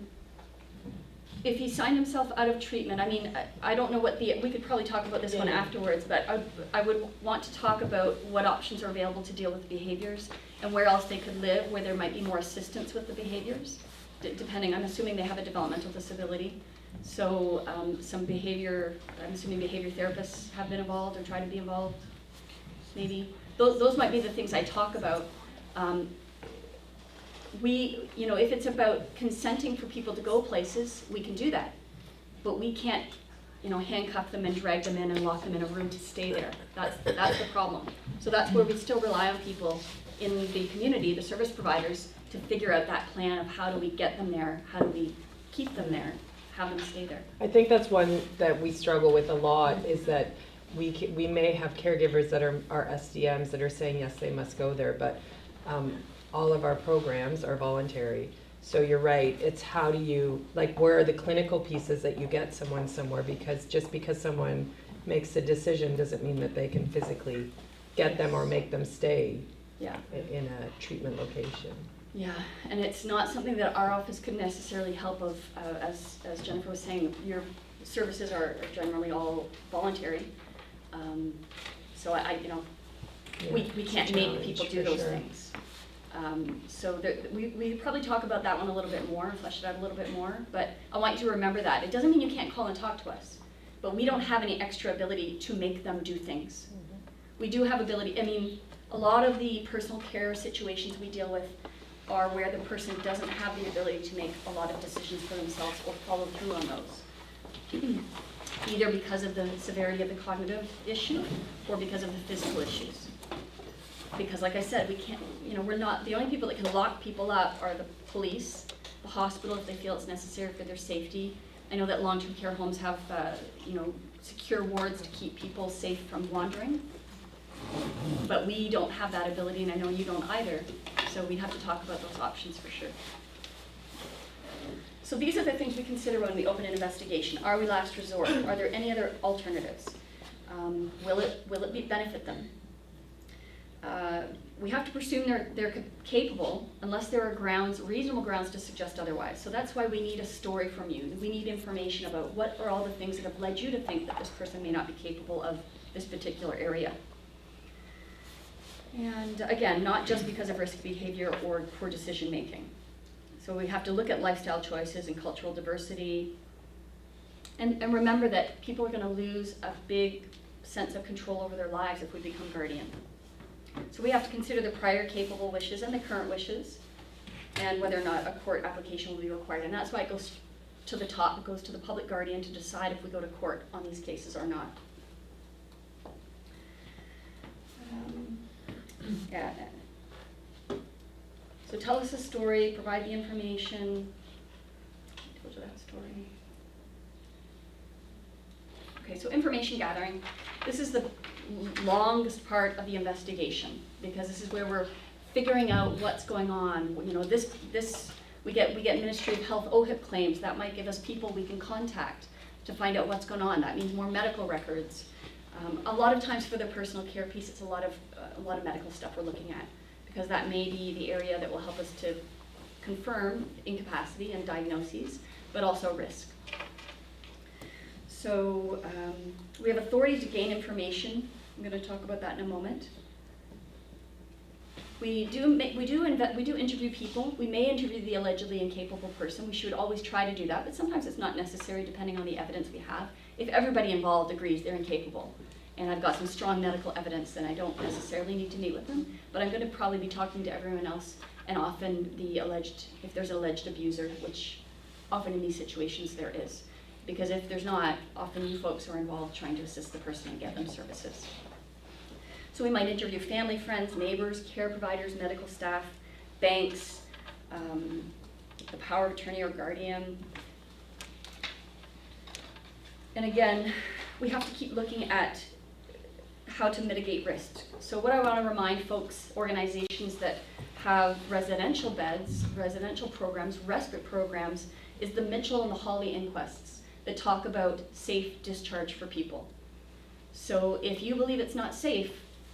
If he signed himself out of treatment, I mean, I don't know what we could probably talk about this one afterwards, but I would want to talk about what options are available to deal with behaviors and where else they could live, where there might be more assistance with the behaviors, depending, I'm assuming they have a developmental disability. So I'm assuming behavior therapists have been involved or try to be involved, maybe. Those might be the things I talk about. If it's about consenting for people to go places, we can do that. But we can't, handcuff them and drag them in and lock them in a room to stay there. That's the problem. So that's where we still rely on people in the community, the service providers, to figure out that plan of how do we get them there, how do we keep them there, have them stay there. I think that's one that we struggle with a lot, is that we may have caregivers that are SDMs that are saying, yes, they must go there, but all of our programs are voluntary. So you're right, it's how do you, where are the clinical pieces that you get someone somewhere, because just because someone makes a decision doesn't mean that they can physically get them or make them stay in a treatment location. Yeah, and it's not something that our office could necessarily help of, as Jennifer was saying, your services are generally all voluntary. So we can't make people do those things. So we probably talk about that one a little bit more, flesh it out a little bit more, but I want you to remember that. It doesn't mean you can't call and talk to us, but we don't have any extra ability to make them do things. Mm-hmm. We do have ability, a lot of the personal care situations we deal with are where the person doesn't have the ability to make a lot of decisions for themselves or follow through on those. Either because of the severity of the cognitive issue or because of the physical issues. Because like I said, we can't, we're not, the only people that can lock people up are the police, the hospital if they feel it's necessary for their safety. I know that long-term care homes have, secure wards to keep people safe from wandering. But we don't have that ability, and I know you don't either. So we have to talk about those options for sure. So these are the things we consider when we open an investigation. Are we last resort? Are there any other alternatives? Will it benefit them? We have to presume they're capable unless there are reasonable grounds to suggest otherwise. So that's why we need a story from you. We need information about what are all the things that have led you to think that this person may not be capable of this particular area. And again, not just because of risky behavior or poor decision making. So we have to look at lifestyle choices and cultural diversity. And remember that people are going to lose a big sense of control over their lives if we become guardian. So we have to consider the prior capable wishes and the current wishes, and whether or not a court application will be required. And that's why it goes to the top, it goes to the public guardian to decide if we go to court on these cases or not. Yeah. So tell us a story, provide the information. I told you that story. Okay, so information gathering. This is the longest part of the investigation, because this is where we're figuring out what's going on. You know, we get Ministry of Health OHIP claims. That might give us people we can contact to find out what's going on. That means more medical records. A lot of times for the personal care piece, it's a lot of medical stuff we're looking at, because that may be the area that will help us to confirm incapacity and diagnoses, but also risk. So we have authority to gain information. I'm going to talk about that in a moment. We do interview people. We may interview the allegedly incapable person. We should always try to do that, but sometimes it's not necessary depending on the evidence we have. If everybody involved agrees they're incapable, and I've got some strong medical evidence, then I don't necessarily need to meet with them, but I'm going to probably be talking to everyone else, and often if there's an alleged abuser, which often in these situations there is. Because if there's not, often you folks are involved trying to assist the person and get them services. So we might interview family, friends, neighbors, care providers, medical staff, banks, the power of attorney or guardian. And again, we have to keep looking at how to mitigate risk. So what I want to remind folks, organizations that have residential beds, residential programs, respite programs, is the Mitchell and the Hawley inquests that talk about safe discharge for people. So if you believe it's not safe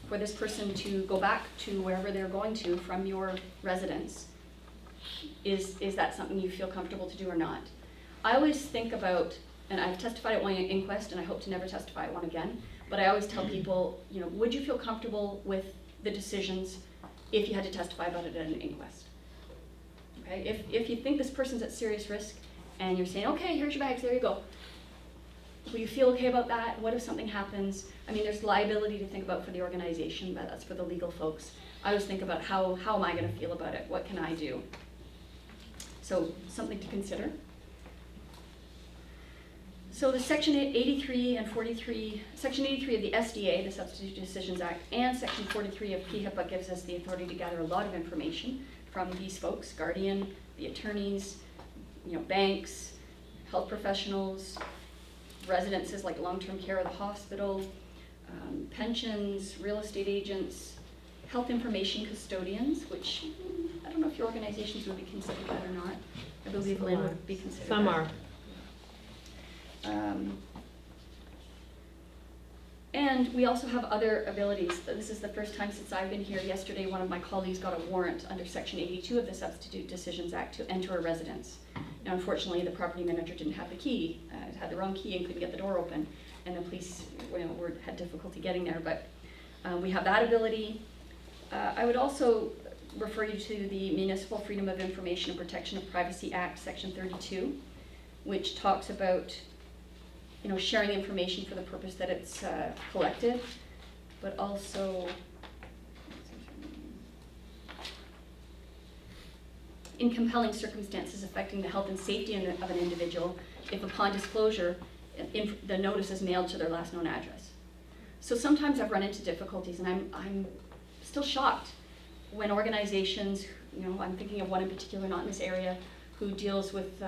for this person to go back to wherever they're going to from your residence, is that something you feel comfortable to do or not? I always think about, and I've testified at one inquest and I hope to never testify at one again, but I always tell people, you know, would you feel comfortable with the decisions if you had to testify about it at an inquest? Okay, if you think this person's at serious risk and you're saying, okay, here's your bags, there you go. Will you feel okay about that? What if something happens? I mean, there's liability to think about for the organization, but that's for the legal folks. I always think about how am I going to feel about it? What can I do? So something to consider. So the Section 83 and 43, Section 83 of the SDA, the Substitute Decisions Act, and Section 43 of PHIPAA gives us the authority to gather a lot of information from these folks, guardian, the attorneys, you know, banks, health professionals, residences like long-term care or the hospital, pensions, real estate agents, health information custodians, which I don't know if your organizations would be considered that or not. I believe Lynn would be considered Some that. are. And we also have other abilities. This is the first time since I've been here. Yesterday, one of my colleagues got a warrant under Section 82 of the Substitute Decisions Act to enter a residence. Now, unfortunately, the property manager didn't have the key, had the wrong key and couldn't get the door open, and the police had difficulty getting there, but we have that ability. I would also refer you to the Municipal Freedom of Information and Protection of Privacy Act, Section 32, which talks about sharing information for the purpose that it's collected, but also in compelling circumstances affecting the health and safety of an individual if upon disclosure the notice is mailed to their last known address. So sometimes I've run into difficulties, and I'm still shocked when organizations, I'm thinking of one in particular, not in this area, who deals with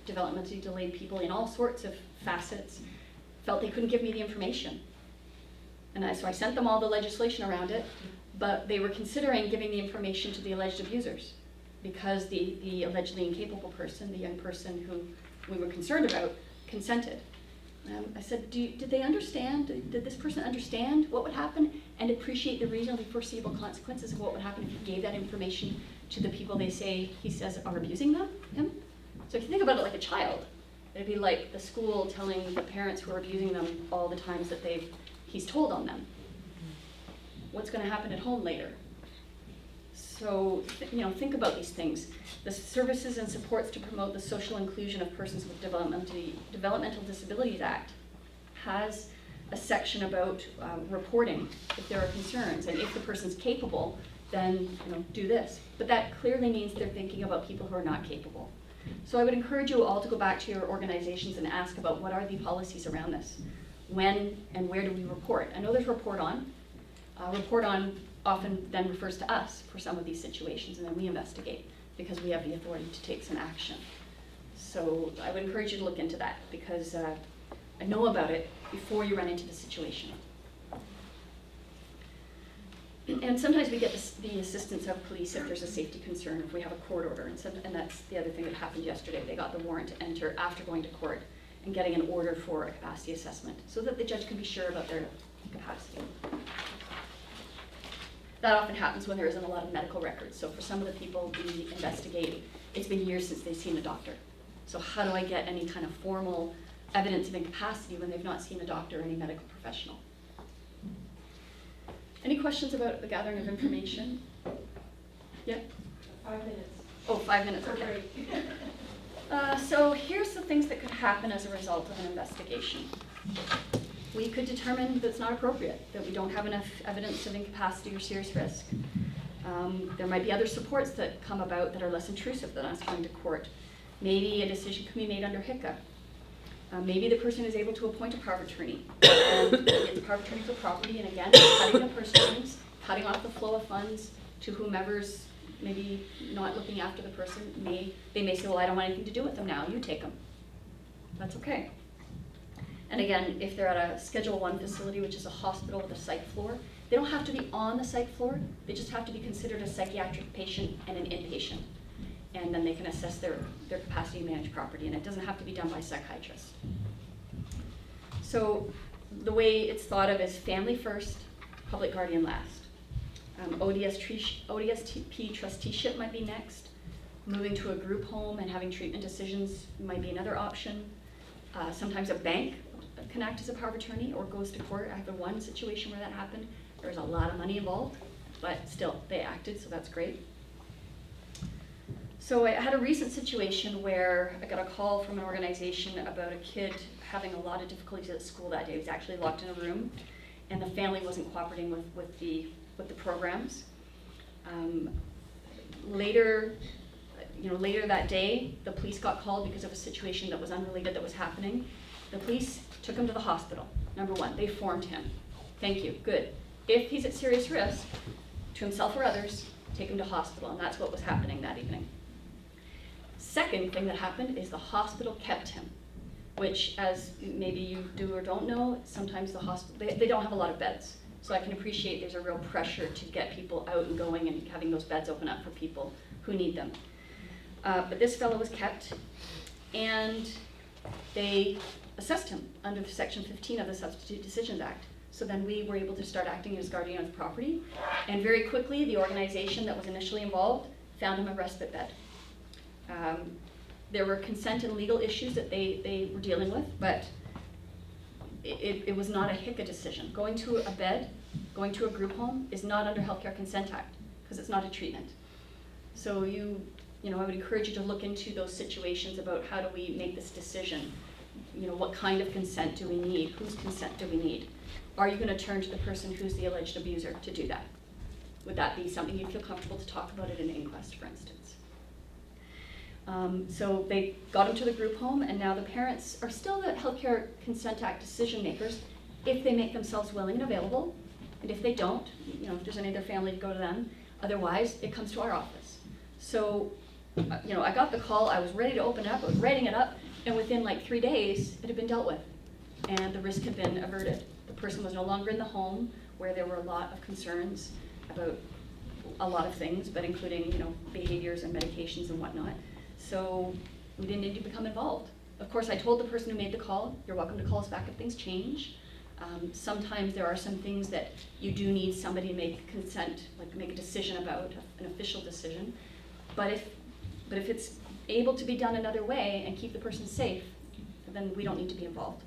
developmentally delayed people in all sorts of facets, felt they couldn't give me the information. And so I sent them all the legislation around it, but they were considering giving the information to the alleged abusers because the allegedly incapable person, the young person who we were concerned about, consented. I said, did they understand? Did this person understand what would happen and appreciate the reasonably foreseeable consequences of what would happen if you gave that information to the people he says are abusing him? So if you think about it like a child, it'd be like the school telling the parents who are abusing them all the times that he's told on them. What's going to happen at home later? So, think about these things. The services and supports to promote the social inclusion of persons with Developmental Disabilities Act has a section about reporting if there are concerns, and if the person's capable, then do this. But that clearly means they're thinking about people who are not capable. So I would encourage you all to go back to your organizations and ask about what are the policies around this. When and where do we report? I know there's report on. Report on often then refers to us for some of these situations, and then we investigate because we have the authority to take some action. So I would encourage you to look into that, because I know about it before you run into the situation. And sometimes we get the assistance of police if there's a safety concern, if we have a court order, and that's the other thing that happened yesterday. They got the warrant to enter after going to court and getting an order for a capacity assessment so that the judge can be sure about their capacity. That often happens when there isn't a lot of medical records. So for some of the people we investigate, it's been years since they've seen a doctor. So how do I get any kind of formal evidence of incapacity when they've not seen a doctor or any medical professional? Any questions about the gathering of information? Yeah? 5 minutes. Oh, 5 minutes, okay. So here's the things that could happen as a result of an investigation. We could determine that it's not appropriate, that we don't have enough evidence of incapacity or serious risk. There might be other supports that come about that are less intrusive than us going to court. Maybe a decision can be made under HICA. Maybe the person is able to appoint a power of attorney. Get the power of attorney for property, and again, cutting the purse strings, cutting off the flow of funds to whomever's maybe not looking after the person. They may say, well, I don't want anything to do with them now, you take them. That's okay. And again, if they're at a Schedule I facility, which is a hospital with a psych floor, they don't have to be on the psych floor, they just have to be considered a psychiatric patient and an inpatient. And then they can assess their capacity to manage property, and it doesn't have to be done by a psychiatrist. So the way it's thought of is family first, public guardian last. ODSP trusteeship might be next. Moving to a group home and having treatment decisions might be another option. Sometimes a bank can act as a power of attorney or goes to court. I have one situation where that happened. There was a lot of money involved, but still they acted, so that's great. So I had a recent situation where I got a call from an organization about a kid having a lot of difficulties at school that day. He was actually locked in a room, and the family wasn't cooperating with the programs. Later that day, the police got called because of a situation that was unrelated that was happening. The police took him to the hospital. Number one, they formed him. Thank you, good. If he's at serious risk to himself or others, take him to hospital, and that's what was happening that evening. Second thing that happened is the hospital kept him, which, as maybe you do or don't know, sometimes the hospital, they don't have a lot of beds. So I can appreciate there's a real pressure to get people out and going and having those beds open up for people who need them. But this fellow was kept, and they assessed him under Section 15 of the Substitute Decisions Act. So then we were able to start acting as guardian of property, and very quickly the organization that was initially involved found him a respite bed. There were consent and legal issues that they were dealing with, but it was not a HICA decision. Going to a bed, going to a group home is not under Healthcare Consent Act, because it's not a treatment. So I would encourage you to look into those situations about how do we make this decision. What kind of consent do we need? Whose consent do we need? Are you going to turn to the person who's the alleged abuser to do that? Would that be something you'd feel comfortable to talk about at an inquest, for instance? So they got him to the group home, and now the parents are still the Healthcare Consent Act decision makers if they make themselves willing and available, and if they don't, if there's any other family to go to them. Otherwise, it comes to our office. So, I got the call, I was ready to open it up, I was writing it up, and within like 3 days, it had been dealt with, and the risk had been averted. The person was no longer in the home, where there were a lot of concerns about a lot of things, but including, behaviors and medications and whatnot. So we didn't need to become involved. Of course, I told the person who made the call, you're welcome to call us back if things change. Sometimes there are some things that you do need somebody to make consent, like make a decision about, an official decision. But if it's able to be done another way and keep the person safe, then we don't need to be involved.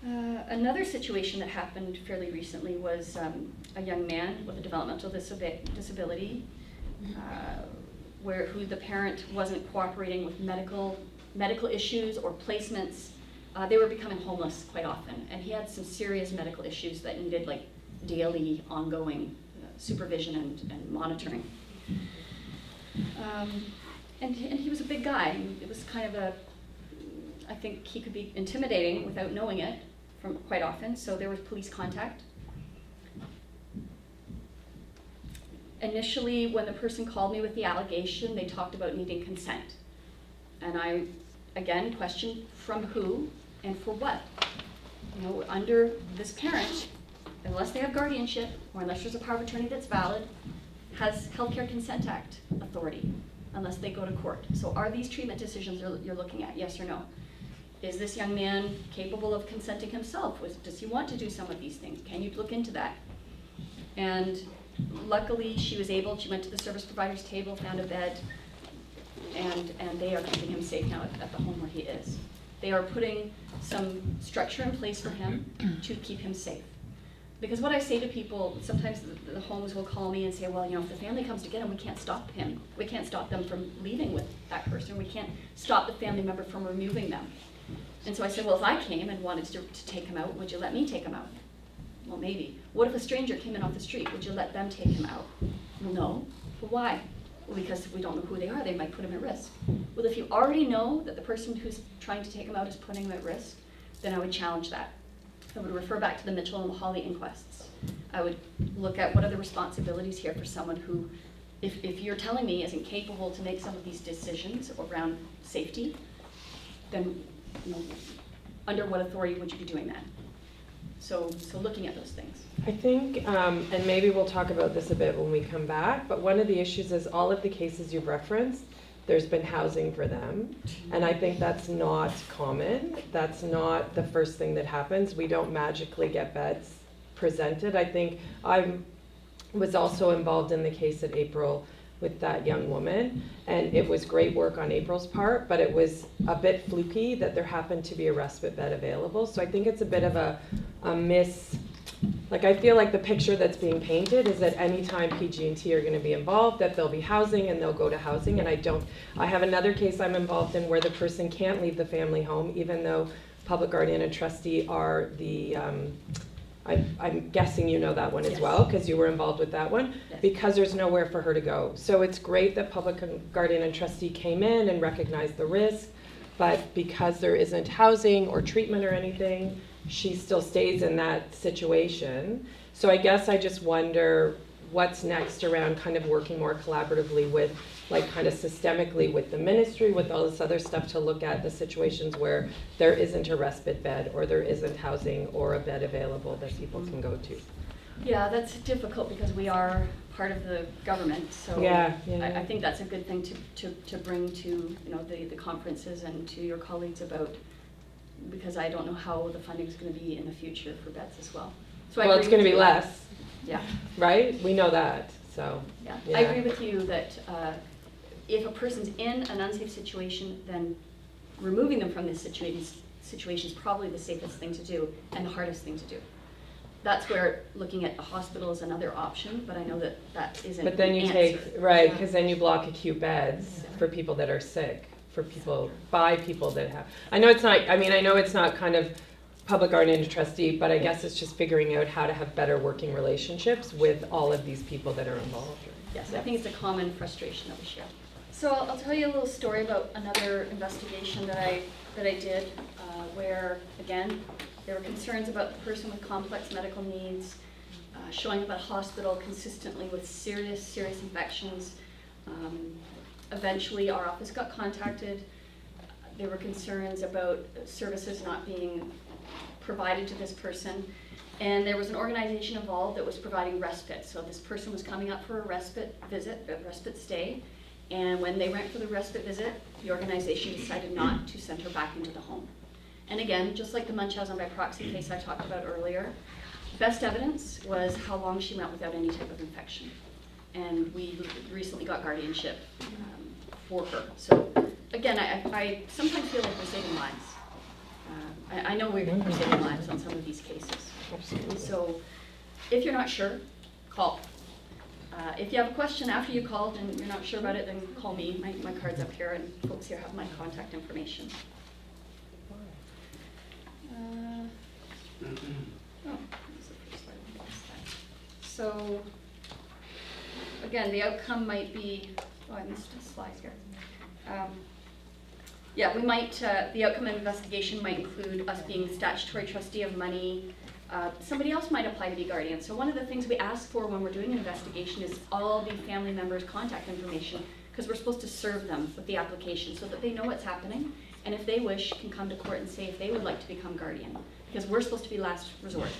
Another situation that happened fairly recently was a young man with a developmental disability, who the parent wasn't cooperating with medical issues or placements They were becoming homeless quite often, and he had some serious medical issues that needed like daily, ongoing supervision and monitoring. And he was a big guy. It was kind of I think he could be intimidating without knowing it from quite often, so there was police contact. Initially, when the person called me with the allegation, they talked about needing consent. And I, again, questioned from who and for what. You know, under this parent, unless they have guardianship, or unless there's a power of attorney that's valid, has Healthcare Consent Act authority, unless they go to court. So are these treatment decisions you're looking at, yes or no? Is this young man capable of consenting himself? Does he want to do some of these things? Can you look into that? And luckily, she went to the service provider's table, found a bed, and they are keeping him safe now at the home where he is. They are putting some structure in place for him to keep him safe. Because what I say to people, sometimes the homes will call me and say, well, you know, if the family comes to get him, we can't stop him. We can't stop them from leaving with that person. We can't stop the family member from removing them. And so I said, well, if I came and wanted to take him out, would you let me take him out? Well, maybe. What if a stranger came in off the street? Would you let them take him out? Well, no. Well, why? Well, because we don't know who they are. They might put him at risk. Well, if you already know that the person who's trying to take him out is putting him at risk, then I would challenge that. I would refer back to the Mitchell and Mahali inquests. I would look at what are the responsibilities here for someone who, if you're telling me isn't capable to make some of these decisions around safety, then, you know, under what authority would you be doing that? So looking at those things. I think, and maybe we'll talk about this a bit when we come back, but one of the issues is all of the cases you've referenced, there's been housing for them. And I think that's not common. That's not the first thing that happens. We don't magically get beds presented. I think I was also involved in the case at April with that young woman, and it was great work on April's part, but it was a bit fluky that there happened to be a respite bed available. So I think it's a bit of a like I feel like the picture that's being painted is that anytime PG&T are going to be involved, that there'll be housing and they'll go to housing. And I have another case I'm involved in where the person can't leave the family home, even though Public Guardian and Trustee are the, I'm guessing you know that one as Yes. well, because you were involved with that one, Yes. because there's nowhere for her to go. So it's great that Public Guardian and Trustee came in and recognized the risk, but because there isn't housing or treatment or anything, she still stays in that situation. So I guess I just wonder what's next around kind of working more collaboratively with, like kind of systemically with the ministry, with all this other stuff to look at the situations where there isn't a respite bed or there isn't housing or a bed available that people can go to. Yeah, that's difficult because we are part of the government, so Yeah. I think that's a good thing to bring to, you know, the conferences and to your colleagues about, because I don't know how the funding is going to be in the future for beds as well. So Well, it's going to be less, Yeah, right? We know that, so. yeah. Yeah. I agree with you that if a person's in an unsafe situation, then removing them from this situation is probably the safest thing to do and the hardest thing to do. That's where looking at a hospital is another option, but I know that that isn't But then the you answer. take, right, because then you block acute beds for people that are sick, for people, by people that have, I know it's not kind of Public Guardian and Trustee, but I guess it's just figuring out how to have better working relationships with all of these people that are involved. Yes, I think it's a common frustration that we share. So I'll tell you a little story about another investigation that I did, where, again, there were concerns about the person with complex medical needs, showing up at hospital consistently with serious infections. Eventually, our office got contacted. There were concerns about services not being provided to this person. And there was an organization involved that was providing respite. So this person was coming up for a respite visit, a respite stay. And when they went for the respite visit, the organization decided not to send her back into the home. And again, just like the Munchausen by proxy case I talked about earlier, best evidence was how long she went without any type of infection. And we recently got guardianship for her. So again, I sometimes feel like we're saving lives. I know we're saving lives on some of these cases. Absolutely. So if you're not sure, call. If you have a question after you called and you're not sure about it, then call me. My card's up here and folks here have my contact information. Oh, that was the first slide. I missed that. So, again, the outcome might be, oh, I missed a slide here. Yeah, we might, the outcome of investigation might include us being statutory trustee of money. Somebody else might apply to be guardian. So one of the things we ask for when we're doing an investigation is all the family members' contact information, because we're supposed to serve them with the application so that they know what's happening, and if they wish, can come to court and say if they would like to become guardian, because we're supposed to be last resort.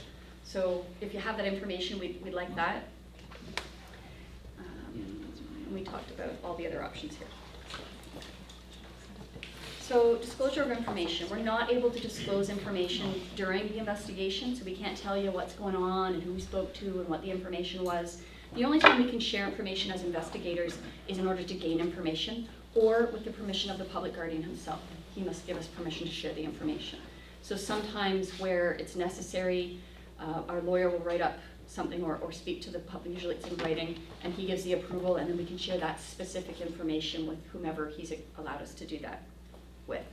So if you have that information, we'd like that. And we talked about all the other options here. So disclosure of information. We're not able to disclose information during the investigation, so we can't tell you what's going on and who we spoke to and what the information was. The only time we can share information as investigators is in order to gain information or with the permission of the public guardian himself. He must give us permission to share the information. So sometimes where it's necessary, our lawyer will write up something or speak to the public, usually it's in writing, and he gives the approval, and then we can share that specific information with whomever he's allowed us to do that with.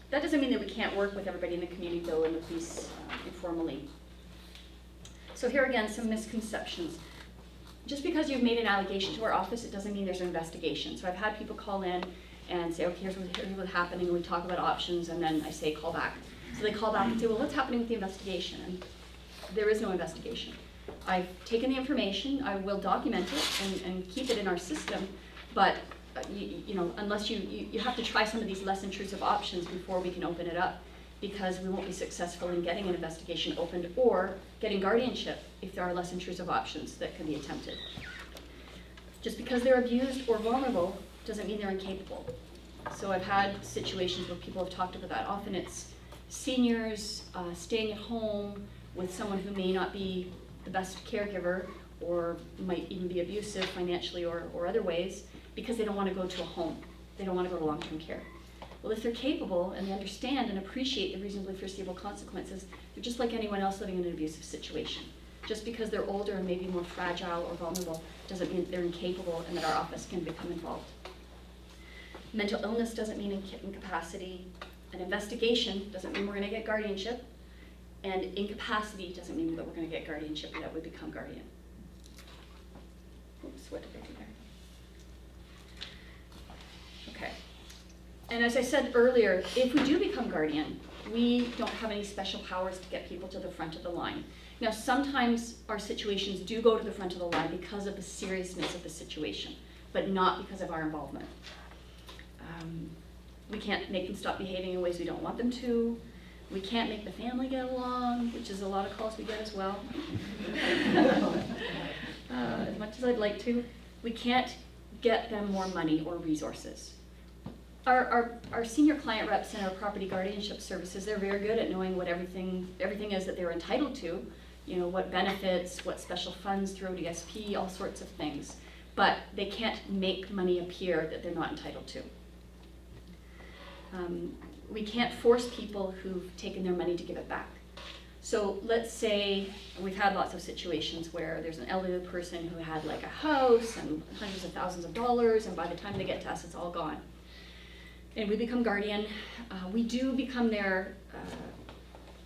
That doesn't mean that we can't work with everybody in the community though and the police informally. So here again, some misconceptions. Just because you've made an allegation to our office, it doesn't mean there's an investigation. So I've had people call in and say, okay, here's what's happening, and we talk about options, and then I say, call back. So they call back and say, well, what's happening with the investigation? And there is no investigation. I've taken the information, I will document it and keep it in our system, but you know, unless you have to try some of these less intrusive options before we can open it up, because we won't be successful in getting an investigation opened or getting guardianship if there are less intrusive options that can be attempted. Just because they're abused or vulnerable doesn't mean they're incapable. So I've had situations where people have talked about that. Often it's seniors staying at home with someone who may not be the best caregiver or might even be abusive financially or other ways because they don't want to go to a home. They don't want to go to long-term care. Well, if they're capable and they understand and appreciate the reasonably foreseeable consequences, they're just like anyone else living in an abusive situation. Just because they're older and maybe more fragile or vulnerable doesn't mean they're incapable and that our office can become involved. Mental illness doesn't mean incapacity. An investigation doesn't mean we're going to get guardianship. And incapacity doesn't mean that we're going to get guardianship and that we become guardian. Oops, what did I do there? Okay. And as I said earlier, if we do become guardian, we don't have any special powers to get people to the front of the line. Now, sometimes our situations do go to the front of the line because of the seriousness of the situation, but not because of our involvement. We can't make them stop behaving in ways we don't want them to. We can't make the family get along, which is a lot of calls we get as well. As much as I'd like to. We can't get them more money or resources. Our senior client reps and our property guardianship services, they're very good at knowing what everything is that they're entitled to, you know, what benefits, what special funds through DSP, all sorts of things. But they can't make money appear that they're not entitled to. We can't force people who've taken their money to give it back. So let's say we've had lots of situations where there's an elderly person who had like a house and hundreds of thousands of dollars, and by the time they get to us, it's all gone. And we become guardian. We do become their,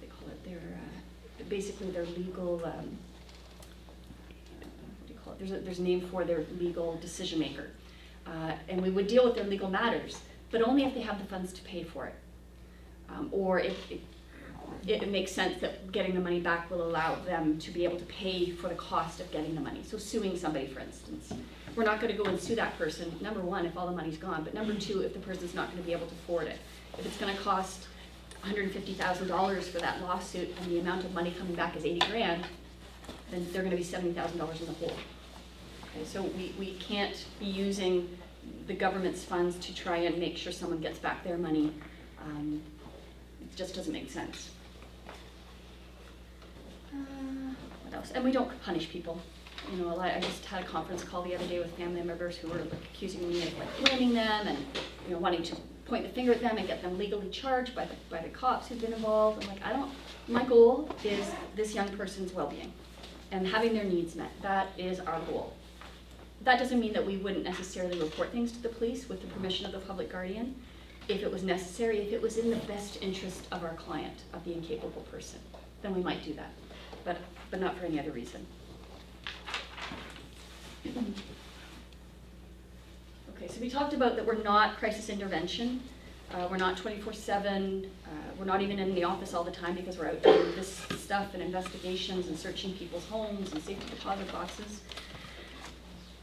they call it their, basically their legal, what do you call it? There's a name for their legal decision maker. And we would deal with their legal matters, but only if they have the funds to pay for it. Or if it makes sense that getting the money back will allow them to be able to pay for the cost of getting the money. So suing somebody, for instance. We're not going to go and sue that person, number one, if all the money's gone, but number two, if the person's not going to be able to afford it. If it's going to cost $150,000 for that lawsuit and the amount of money coming back is 80 grand, then they're going to be $70,000 in the hole. Okay, so we can't be using the government's funds to try and make sure someone gets back their money. It just doesn't make sense. What else? And we don't punish people. You know, I just had a conference call the other day with family members who were like accusing me of like blaming them and, you know, wanting to point the finger at them and get them legally charged by the cops who've been involved. I'm like, my goal is this young person's well-being and having their needs met. That is our goal. that doesn't mean that we wouldn't necessarily report things to the police with the permission of the public guardian if it was necessary, if it was in the best interest of our client, of the incapable person, then we might do that, but not for any other reason. Okay, so we talked about that we're not crisis intervention, we're not 24/7, we're not even in the office all the time because we're out doing this stuff and investigations and searching people's homes and safety deposit boxes.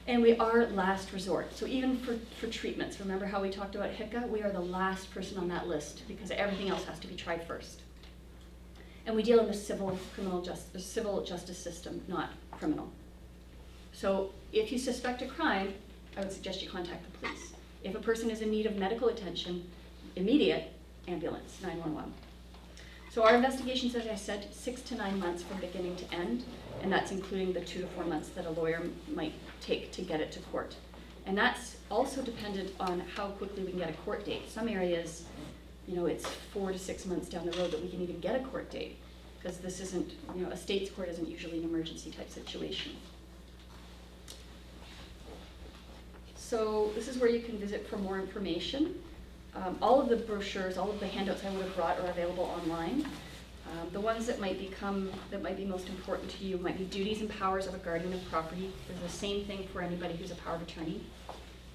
And we are last resort. So even for treatments, remember how we talked about HICA? We are the last person on that list because everything else has to be tried first. And we deal in the civil justice system, not criminal. So if you suspect a crime, I would suggest you contact the police. If a person is in need of medical attention, immediate, ambulance, 911. So our investigations, as I said, 6 to 9 months from beginning to end, and that's including the 2 to 4 months that a lawyer might take to get it to court. And that's also dependent on how quickly we can get a court date. Some areas, you know, it's 4 to 6 months down the road that we can even get a court date, because this isn't, you know, a state's court isn't usually an emergency type situation. So this is where you can visit for more information. All of the brochures, all of the handouts I would have brought are available online. The ones that might be most important to you might be duties and powers of a guardian of property. They're the same thing for anybody who's a power of attorney.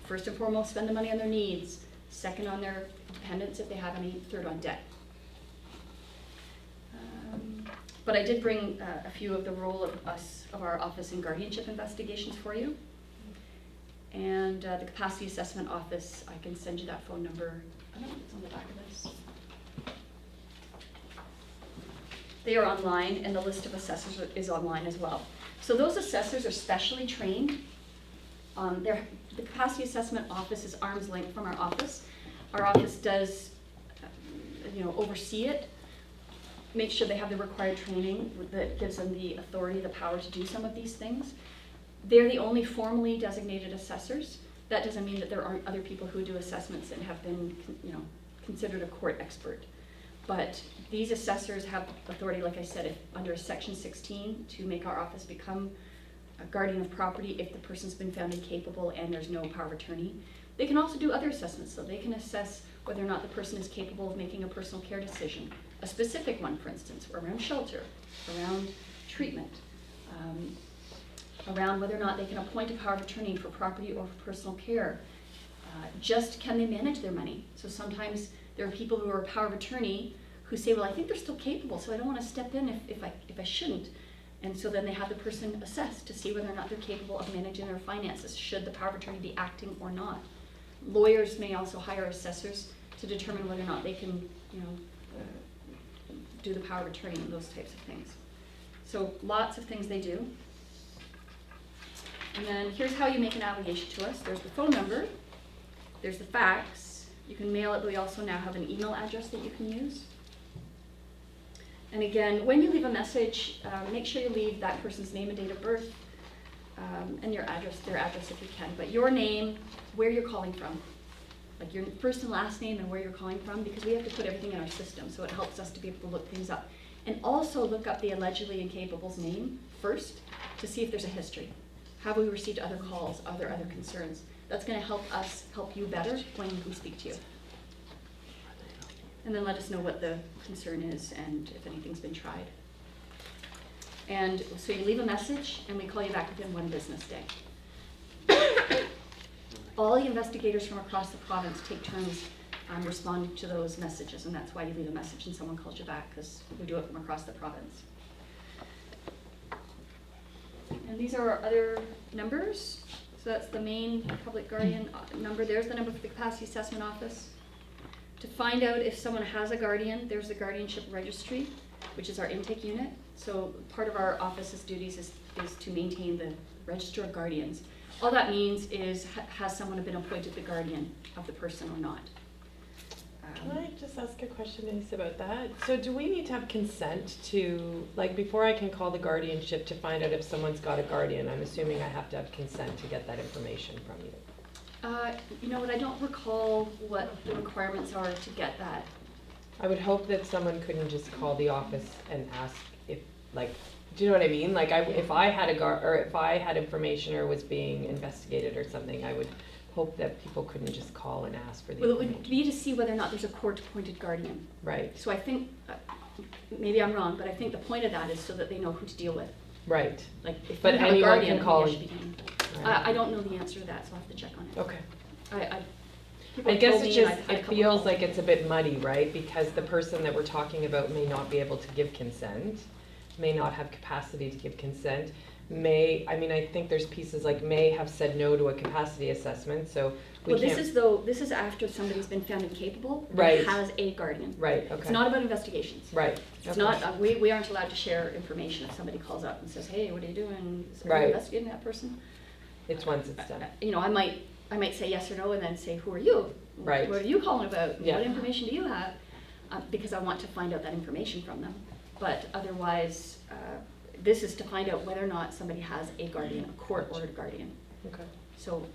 First and foremost, spend the money on their needs. Second, on their dependents if they have any. Third, on debt. But I did bring a few of the role of our office in guardianship investigations for you. And the capacity assessment office, I can send you that phone number. I don't know if it's on the back of this. They are online, and the list of assessors is online as well. So those assessors are specially trained. The capacity assessment office is arm's length from our office. Our office does, oversee it, make sure they have the required training that gives them the authority, the power to do some of these things. They're the only formally designated assessors. That doesn't mean that there aren't other people who do assessments and have been, considered a court expert. But these assessors have authority, like I said, under Section 16 to make our office become a guardian of property if the person's been found incapable and there's no power of attorney. They can also do other assessments, so they can assess whether or not the person is capable of making a personal care decision, a specific one, for instance, around shelter, around treatment, around whether or not they can appoint a power of attorney for property or for personal care. Just can they manage their money? So sometimes there are people who are a power of attorney who say, well, I think they're still capable, so I don't want to step in if I shouldn't. And so then they have the person assessed to see whether or not they're capable of managing their finances, should the power of attorney be acting or not. Lawyers may also hire assessors to determine whether or not they can, do the power of attorney and those types of things. So lots of things they do. And then here's how you make an allegation to us. There's the phone number, there's the fax, you can mail it, but we also now have an email address that you can use. And again, when you leave a message, make sure you leave that person's name and date of birth, and their address if you can. But your name, where you're calling from, like your first and last name and where you're calling from, because we have to put everything in our system, so it helps us to be able to look things up. And also look up the allegedly incapable's name first to see if there's a history. Have we received other calls? Are there other concerns? That's going to help us help you better when we speak to you. And then let us know what the concern is and if anything's been tried. And so you leave a message and we call you back within 1 business day. All the investigators from across the province take turns responding to those messages, and that's why you leave a message and someone calls you back, because we do it from across the province. And these are our other numbers. So that's the main public guardian number. There's the number for the capacity assessment office. To find out if someone has a guardian, there's the guardianship registry, which is our intake unit. So part of our office's duties is to maintain the register of guardians. All that means is, has someone been appointed the guardian of the person or not? Can I just ask a question, Denise, about that? So do we need to have consent to, like, before I can call the guardianship to find out if someone's got a guardian, I'm assuming I have to have consent to get that information from you? You know what, I don't recall what the requirements are to get that. I would hope that someone couldn't just call the office and ask if, like, do you know what I mean? Like, if I had or if I had information or was being investigated or something, I would hope that people couldn't just call and ask for the Well, it information. would be to see whether or not there's a court-appointed guardian. Right, So I think, maybe I'm wrong, but I think the point of that is so that they know who to deal with. right. Like, if But you have a anyone guardian, can call I think they should be getting- Right. I don't know the answer to that, so I'll have to check on it. Okay. People I guess told it me and just, I've had a it couple feels calls. like it's a bit muddy, right? Because the person that we're talking about may not be able to give consent, may not have capacity to give consent, I think there's pieces like may have said no to a capacity assessment, so we Well, can't. this is after somebody's been found incapable and Right. has a guardian. Right, okay. It's not about investigations. Right. It's okay. not, we aren't allowed to share information if somebody calls up and says, hey, what are you doing? Are you Right. investigating that person? It's once it's done. You know, I might say yes or no and then say, who are you? Right. What are you calling about? Yeah. What information do you have? Because I want to find out that information from them. But otherwise, this is to find out whether or not somebody has a guardian, a court-ordered guardian. Okay. So,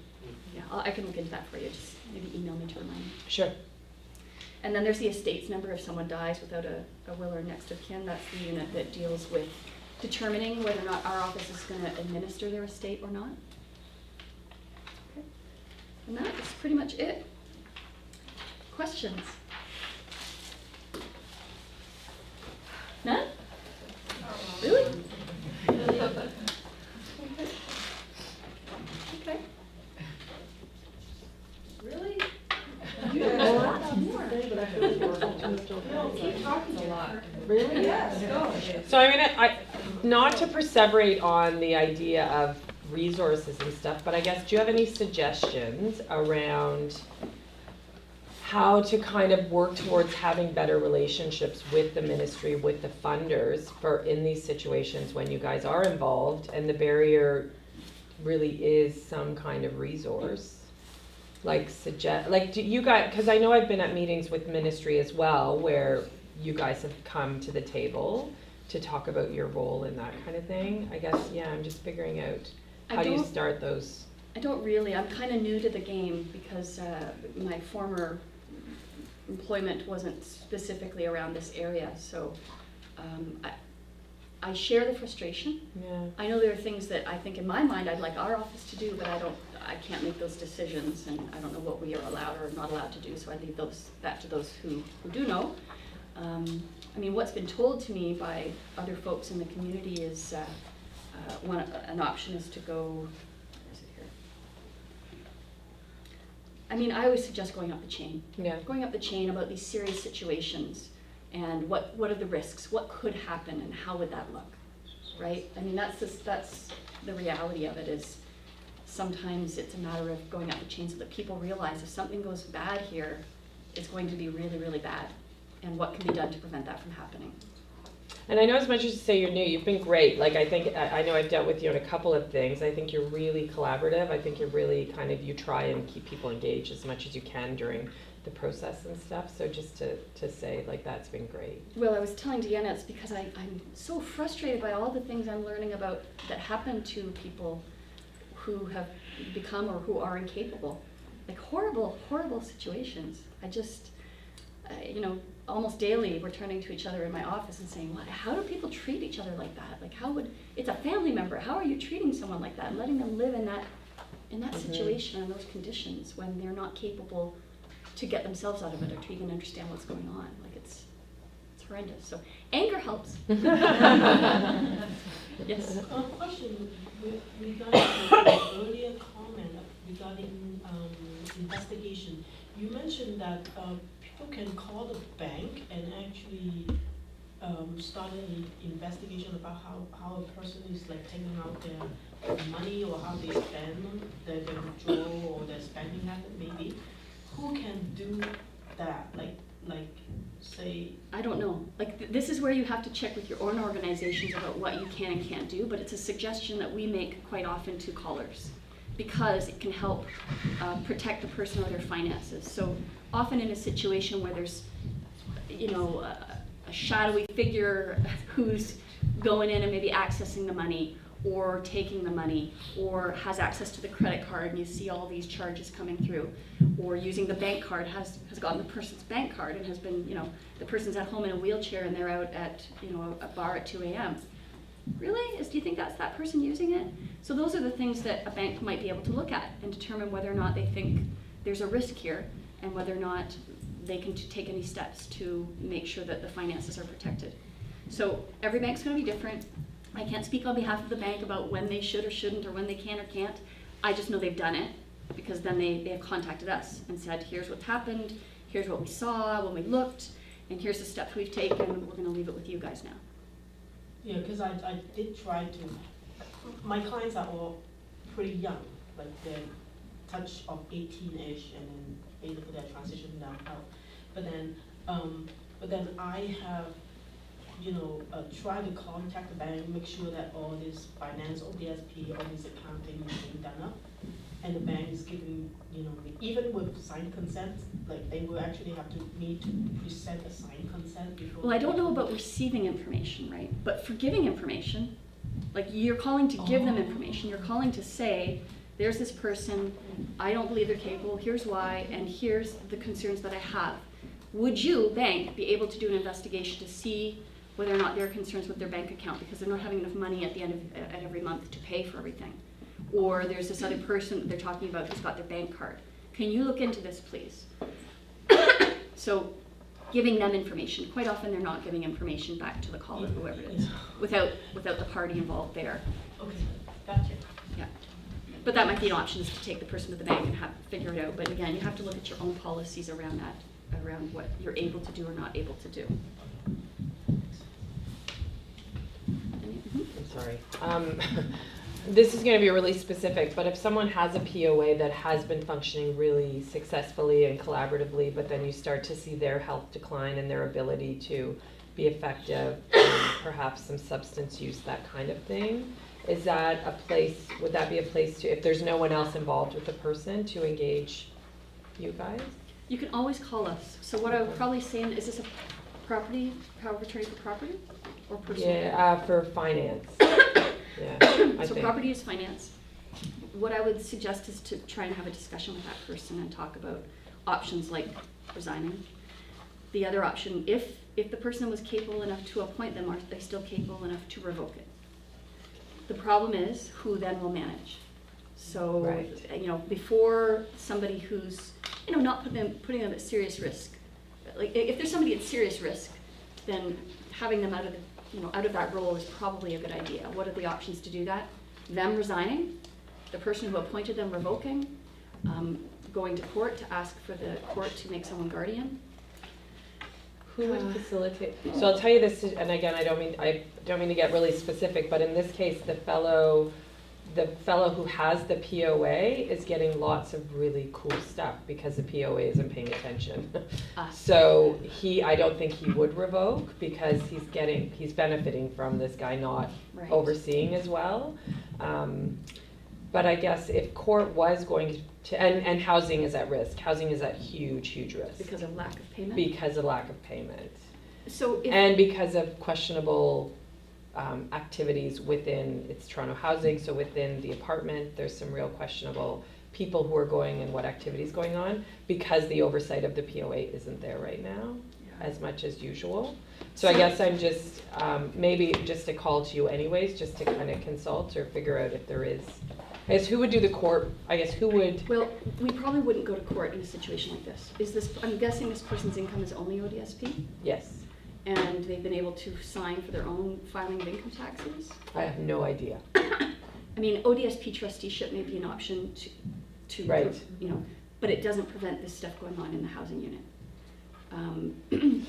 yeah, I can look into that for you. Just maybe email me to remind me. Sure. And then there's the estates number if someone dies without a will or next of kin. That's the unit that deals with determining whether or not our office is going to administer their estate or not. Okay. And that is pretty much it. Questions? None? Really? Okay. Really? Really? Yes, go. So not to perseverate on the idea of resources and stuff, but I guess, do you have any suggestions around how to kind of work towards having better relationships with the ministry, with the funders for in these situations when you guys are involved and the barrier really is some kind of resource? Do you guys, because I know I've been at meetings with ministry as well where you guys have come to the table to talk about your role in that kind of thing. I guess, yeah, I'm just figuring out how do you start those? I don't really. I'm kind of new to the game because my former employment wasn't specifically around this area. So I share the frustration. Yeah. I know there are things that I think in my mind I'd like our office to do, but I can't make those decisions, and I don't know what we are allowed or not allowed to do, so I leave that to those who do know. I mean, what's been told to me by other folks in the community is an option is to go, where is it here? I mean, I always suggest going up the chain. Yeah. Going up the chain about these serious situations and what are the risks, what could happen, and how would that look, right? I mean, that's the reality of it is sometimes it's a matter of going up the chain so that people realize if something goes bad here, it's going to be really, really bad, and what can be done to prevent that from happening. And I know as much as you say you're new, you've been great. Like, I know I've dealt with you on a couple of things. I think you're really collaborative. I think you're really you try and keep people engaged as much as you can during the process and stuff. So just to say, like, that's been great. Well, I was telling Deanna it's because I'm so frustrated by all the things I'm learning about that happen to people who have become or who are incapable. Like horrible, horrible situations. I just, almost daily we're turning to each other in my office and saying, how do people treat each other like that? Like it's a family member, how are you treating someone like that and letting them live in that situation and those conditions when they're not capable to get themselves out of it or to even understand what's going on? Like it's horrendous. So anger helps. Yes. Question regarding the earlier comment regarding investigation. You mentioned that people can call the bank and actually start an investigation about how a person is like taking out their money or how they spend their withdrawal or their spending habit maybe. Who can do that? Like say. I don't know. Like this is where you have to check with your own organizations about what you can and can't do, but it's a suggestion that we make quite often to callers because it can help protect the person or their finances. So often in a situation where there's, a shadowy figure who's going in and maybe accessing the money or taking the money or has access to the credit card and you see all these charges coming through, or using the bank card, has gotten the person's bank card and has been, the person's at home in a wheelchair and they're out at, a bar at 2 a.m. really? Do you think that's that person using it? So those are the things that a bank might be able to look at and determine whether or not they think there's a risk here and whether or not they can take any steps to make sure that the finances are protected. So every bank's going to be different. I can't speak on behalf of the bank about when they should or shouldn't or when they can or can't. I just know they've done it because then they have contacted us and said, here's what's happened, here's what we saw when we looked, and here's the steps we've taken, and we're going to leave it with you guys now. Yeah, because I did try to, my clients are all pretty young, like they're touch of 18-ish, and then basically they're transitioning down out. But then I have, try to contact the bank, make sure that all this finance, ODSP, all this accounting is being done up. And the bank is giving, even with signed consent, like they will actually need to present a signed consent before. Well, I don't know about receiving information, right? But for giving information, like you're calling to give them information, you're calling to say, there's this person, I don't believe they're capable, here's why, and here's the concerns that I have. Would you, bank, be able to do an investigation to see whether or not there are concerns with their bank account because they're not having enough money at the end of at every month to pay for everything? Or there's this other person that they're talking about who's got their bank card. Can you look into this, please? So giving them information. Quite often they're not giving information back to the caller, whoever it is, without the party involved there. Okay, gotcha. Yeah. But that might be an option, is to take the person to the bank and figure it out. But again, you have to look at your own policies around that, around what you're able to do or not able to do. I'm sorry. This is going to be really specific, but if someone has a POA that has been functioning really successfully and collaboratively, but then you start to see their health decline and their ability to be effective, perhaps some substance use, that kind of thing, is that a place, would that be a place to, if there's no one else involved with the person, to engage you guys? You can always call us. So what I would probably say, is this a property, power of attorney for property or personal? Yeah, for finance. Yeah, I So think. property is finance. What I would suggest is to try and have a discussion with that person and talk about options like resigning. The other option, if the person was capable enough to appoint them, are they still capable enough to revoke it? The problem is who then will manage. So, Right. Before somebody who's, not putting them at serious risk. Like if there's somebody at serious risk, then having them out of that role is probably a good idea. What are the options to do that? Them resigning, the person who appointed them revoking, going to court to ask for the court to make someone guardian. Who would facilitate? So I'll tell you this, and again, I don't mean to get really specific, but in this case, the fellow who has the POA is getting lots of really cool stuff because the POA isn't paying attention. So I don't think he would revoke because he's benefiting from this guy not Right. overseeing as well. But I guess if court was going to, and housing is at risk. Housing is at huge, huge risk. Because of lack of payment? Because of lack of payment. So if, And because of questionable activities within its Toronto housing, so within the apartment, there's some real questionable people who are going and what activities going on because the oversight of the POA isn't there right now as much as usual. So I guess I'm just, maybe just a call to you anyways, just to kind of consult or figure out if there is, I guess who would do the court, I guess who would? well, we probably wouldn't go to court in a situation like this. I'm guessing this person's income is only ODSP? Yes, And they've been able to sign for their own filing of income taxes? I have no idea. I mean, ODSP trusteeship may be an option to Right. But it doesn't prevent this stuff going on in the housing unit.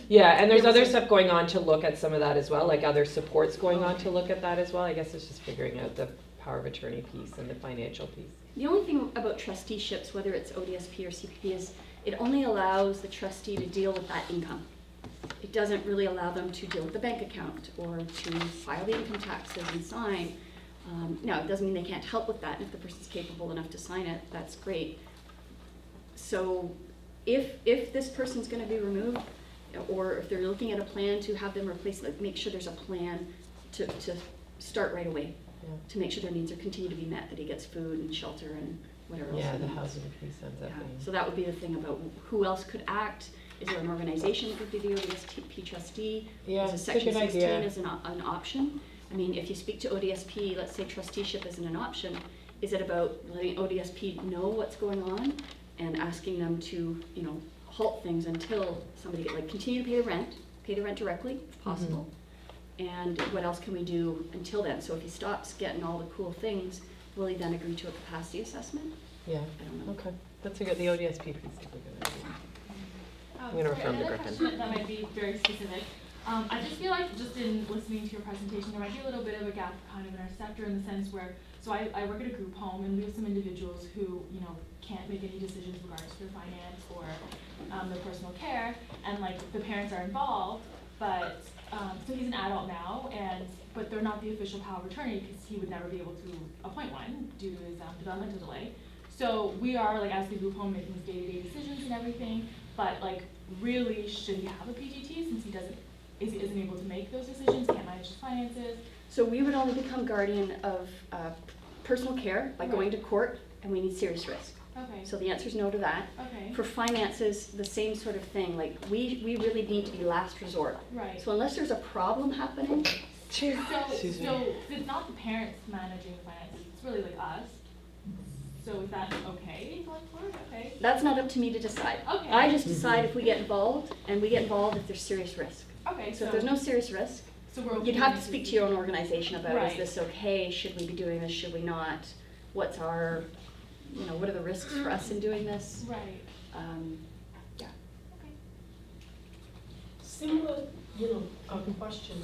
Yeah, and there's other stuff going on to look at some of that as well, like other supports going on to look at that as well. I guess it's just figuring out the power of attorney piece and the financial piece. The only thing about trusteeships, whether it's ODSP or CPP, is it only allows the trustee to deal with that income. It doesn't really allow them to deal with the bank account or to file the income taxes and sign. Now, it doesn't mean they can't help with that. And if the person's capable enough to sign it, that's great. So if this person's going to be removed, or if they're looking at a plan to have them replaced, like make sure there's a plan to start right away, to make sure their needs are continue to be met, that he gets food and shelter and whatever else. Yeah, he the needs. housing piece ends up Yeah. being. So that would be the thing about who else could act. Is there an organization that could be the ODSP trustee? Yeah, Is a it's a section good 16 idea. as an option? I mean, if you speak to ODSP, let's say trusteeship isn't an option, is it about letting ODSP know what's going on and asking them to, you know, halt things until somebody continue to pay the rent directly if possible? And what else can we do until then? So if he stops getting all the cool things, will he then agree to a capacity assessment? Yeah, I don't know. okay. That's a good, the ODSP piece is a good idea. I'm gonna refer him to Another Griffin. question that might be very specific. I just feel like just in listening to your presentation, there might be a little bit of a gap kind of in our sector in the sense where, so I work at a group home and we have some individuals who, you know, can't make any decisions regarding their finance or their personal care, and like the parents are involved, but so he's an adult now, but they're not the official power of attorney because he would never be able to appoint one due to his developmental delay. So we are, like, as the group home, making his day-to-day decisions and everything, but like really should he have a PGT since he isn't able to make those decisions, can't manage his finances? So we would only become guardian of personal care by going to court, and we need serious risk. Okay. So the answer is no to that. Okay. For finances, the same sort of thing. Like, we really need to be last resort. Right. So unless there's a problem happening, So it's not the parents managing the finances, it's really like us. So is that okay going forward? Okay. that's not up to me to decide. Okay. I just decide if we get involved, and we get involved if there's serious risk. Okay, So if there's no serious risk, so we're okay you'd have to with speak this. to your own organization about, Right. is this okay? Should we be doing this? Should we not? What's our, you know, what are the risks for us in doing this? Right. Yeah. Okay. Similar, question.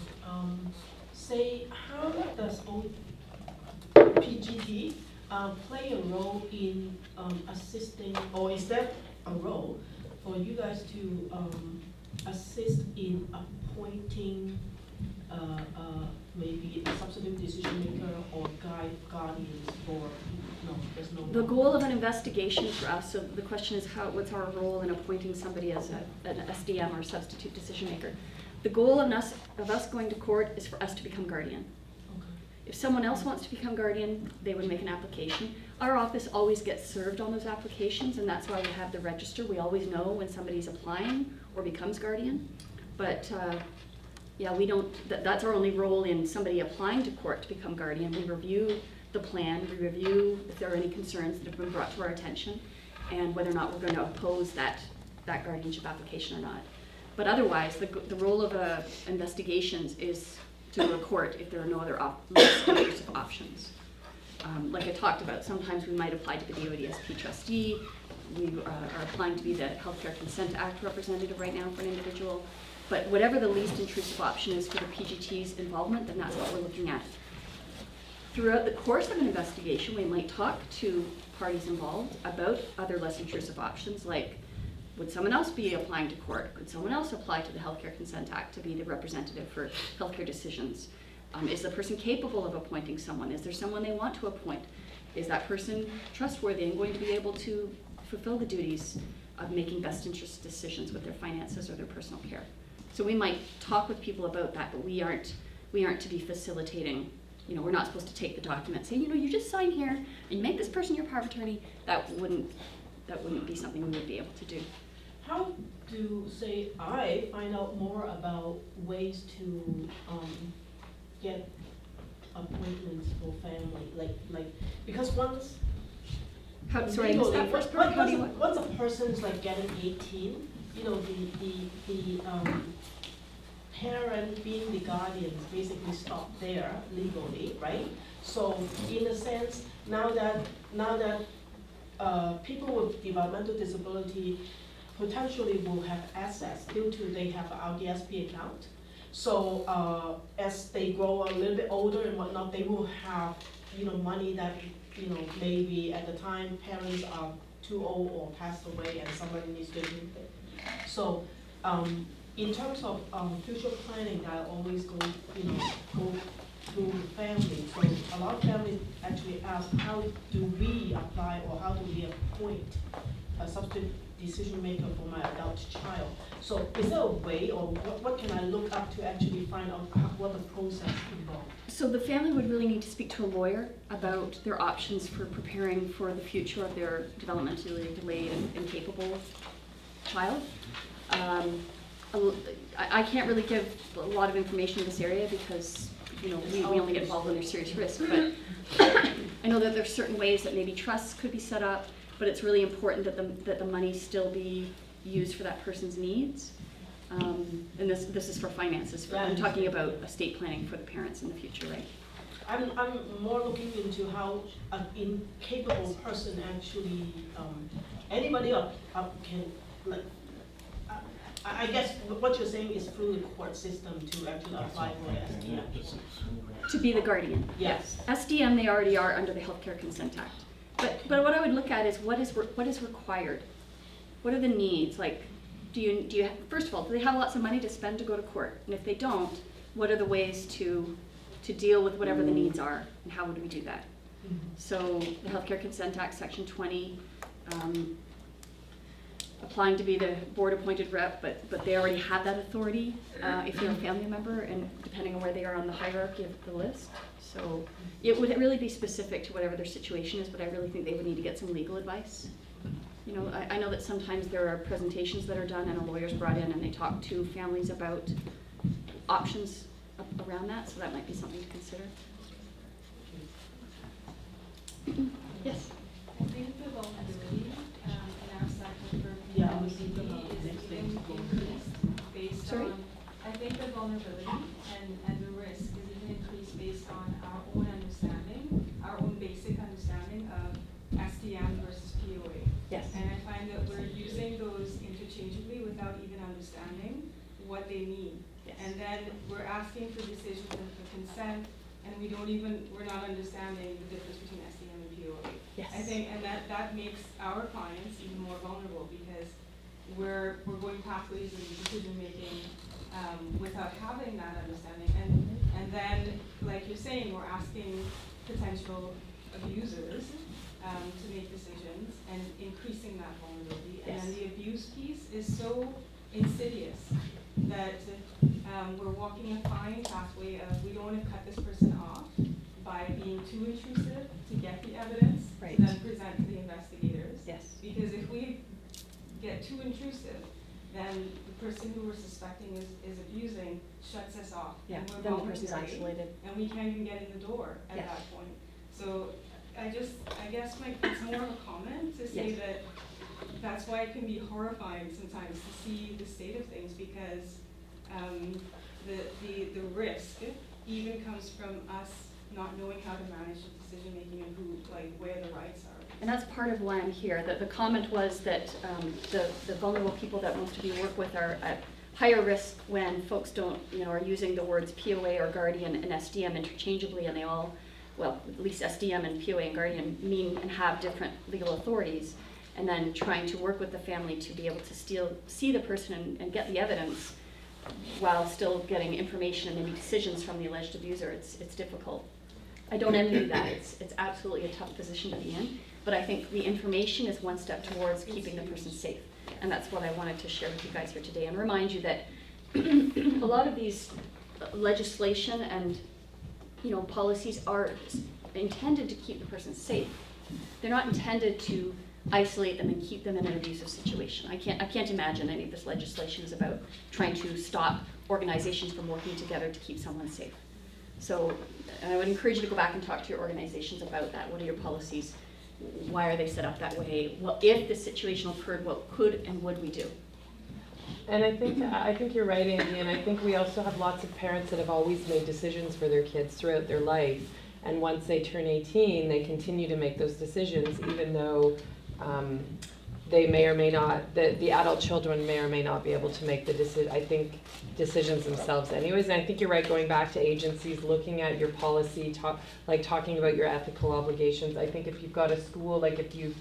Say, how does OPGT play a role in assisting, or is that a role for you guys to assist in appointing maybe a substantive decision maker or guardians for, no, there's no. The goal of an investigation for us, so the question is what's our role in appointing somebody as an SDM or substitute decision maker? The goal of us going to court is for us to become guardian. Okay. If someone else wants to become guardian, they would make an application. Our office always gets served on those applications, and that's why we have the register. We always know when somebody's applying or becomes guardian. But yeah, we don't, that's our only role in somebody applying to court to become guardian. We review the plan, we review if there are any concerns that have been brought to our attention, and whether or not we're going to oppose that guardianship application or not. But otherwise, the role of investigations is to go to court if there are no other intrusive options. Like I talked about, sometimes we might apply to be the ODSP trustee. We are applying to be the Healthcare Consent Act representative right now for an individual. But whatever the least intrusive option is for the PGT's involvement, then that's what we're looking at. Throughout the course of an investigation, we might talk to parties involved about other less intrusive options, like, would someone else be applying to court? Could someone else apply to the Healthcare Consent Act to be the representative for healthcare decisions? Is the person capable of appointing someone? Is there someone they want to appoint? Is that person trustworthy and going to be able to fulfill the duties of making best interest decisions with their finances or their personal care? So we might talk with people about that, but we aren't to be facilitating. You know, we're not supposed to take the document, say, you know, you just sign here and you make this person your power of attorney. That wouldn't be something we would be able to do. How do, say, I find out more about ways to get appointments for family, like because once. Sorry, I missed that first part. How do you? Once a person's like getting 18, you know, the parent being the guardians basically stop there legally, right? So in a sense, now that people with developmental disability potentially will have access due to they have an RDSP account. So as they grow a little bit older and whatnot, they will have, you know, money that, you know, maybe at the time parents are too old or passed away and somebody needs to do it. So in terms of future planning, I always go through families. So a lot of families actually ask, how do we apply or how do we appoint a substitute decision maker for my adult child? So is there a way, or what can I look up to actually find out what the process involves? So the family would really need to speak to a lawyer about their options for preparing for the future of their developmentally delayed and incapable child. I can't really give a lot of information in this area because you know, we only get involved when there's serious risk, but I know that there's certain ways that maybe trusts could be set up, but it's really important that the money still be used for that person's needs. And this is for finances. I'm talking about estate planning for the parents in the future, right? I'm more looking into how an incapable person actually, anybody can, like, I guess what you're saying is through the court system to actually apply for SDM. To be the guardian. Yes. SDM, they already are under the Healthcare Consent Act. But what I would look at is what is required? What are the needs? Like, do you first of all, do they have lots of money to spend to go to court? And if they don't, what are the ways to deal with whatever the needs are, and how would we do that? So the Healthcare Consent Act, Section 20, applying to be the board-appointed rep, but they already have that authority if you're a family member, and depending on where they are on the hierarchy of the list. So it would really be specific to whatever their situation is, but I really think they would need to get some legal advice. You know, I know that sometimes there are presentations that are done and a lawyer's brought in and they talk to families about options around that, so that might be something to consider. Yes? I think the vulnerability in our sector for Yeah, PWD I was thinking about the next is thing. increased based Sorry? on, I think the vulnerability and the risk is even increased based on our own understanding, our own basic understanding of SDM versus POA. Yes. And I find that we're using those interchangeably without even understanding what they mean. Yes. And then we're asking for decisions and for consent, and we're not understanding the difference between SDM and POA. Yes. I think, and that makes our clients even more vulnerable because we're going pathways of decision making without having that understanding. And then, like you're saying, we're asking potential abusers to make decisions and increasing that vulnerability. Yes. And then the abuse piece is so insidious that we're walking a fine pathway of we don't want to cut this person off by being too intrusive to get the evidence Right. to then present to the investigators. Yes. Because if we get too intrusive, then the person who we're suspecting is abusing shuts us off. Yeah, And we're then the person's voluntary, isolated. and we can't even get in the door at Yes. that point. So I guess it's more of a comment to say Yes. that that's why it can be horrifying sometimes to see the state of things because the risk even comes from us not knowing how to manage the decision making and where the rights are. And that's part of why I'm here. The comment was that the vulnerable people that most of you work with are at higher risk when folks don't, are using the words POA or guardian and SDM interchangeably, and they all, well, at least SDM and POA and guardian mean and have different legal authorities, and then trying to work with the family to be able to still see the person and get the evidence while still getting information and maybe decisions from the alleged abuser. It's difficult. I don't envy that. It's absolutely a tough position to be in, but I think the information is one step towards keeping the person safe. And that's what I wanted to share with you guys here today and remind you that a lot of these legislation and policies are intended to keep the person safe. They're not intended to isolate them and keep them in an abusive situation. I can't imagine any of this legislation is about trying to stop organizations from working together to keep someone safe. So I would encourage you to go back and talk to your organizations about that. What are your policies? Why are they set up that way? Well, if the situation occurred, what could and would we do? And I think you're right, Andy, and I think we also have lots of parents that have always made decisions for their kids throughout their life, and once they turn 18, they continue to make those decisions, even though they may or may not, the adult children may or may not be able to make the decisions themselves anyways. And I think you're right, going back to agencies, looking at your policy, talking about your ethical obligations. I think if you've got a school, like if you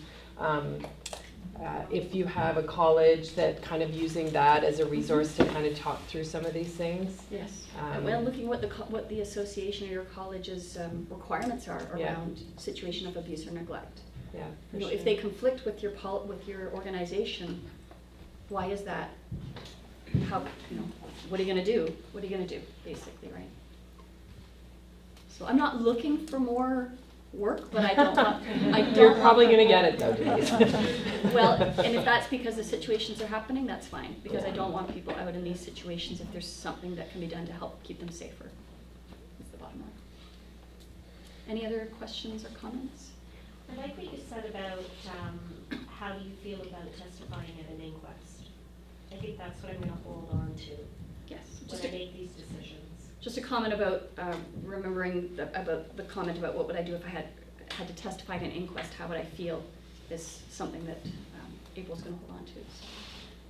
have a college that kind of using that as a resource to kind of talk through some of these things. Yes. Well, looking what the association or your college's requirements are around situation of abuse or neglect. Yeah, for If sure. they conflict with your organization, why is that? How, what are you going to do? What are you going to do, basically, right? So I'm not looking for more work, but I don't want. You're probably going to get it though, Denise. Well, and if that's because the situations are happening, that's fine, because I don't want people out in these situations if there's something that can be done to help keep them safer. That's the bottom lot more. Any other questions or comments? I like what you said about how do you feel about testifying at an inquest. I think that's what I'm going to hold on to Yes. when I make these decisions. Just a comment about remembering about the comment about what would I do if I had to testify at an inquest, how would I feel, is something that April's going to hold on to. So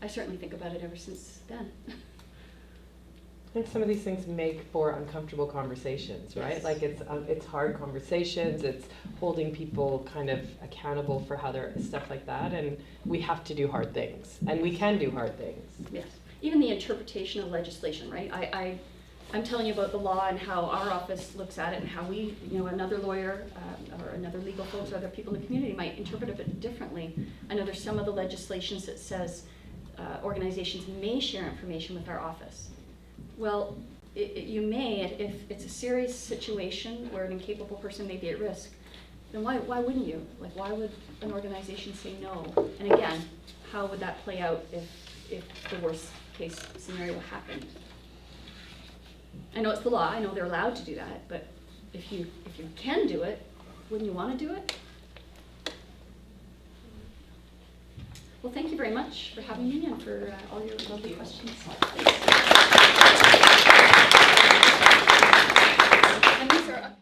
I certainly think about it ever since then. I think some of these things make for uncomfortable conversations, right? Yes. Like it's hard conversations, it's holding people kind of accountable for how they're, stuff like that, and we have to do hard things, and we can do hard things. Yes. Even the interpretation of legislation, right? I'm telling you about the law and how our office looks at it and how we, another lawyer or another legal folks or other people in the community might interpret it a bit differently. I know there's some of the legislations that says organizations may share information with our office. Well, you may, if it's a serious situation where an incapable person may be at risk, then why wouldn't you? Like, why would an organization say no? And again, how would that play out if the worst case scenario happened? I know it's the law, I know they're allowed to do that, but if you can do it, wouldn't you want to do it? Well, thank you very much for having me and for all your lovely questions.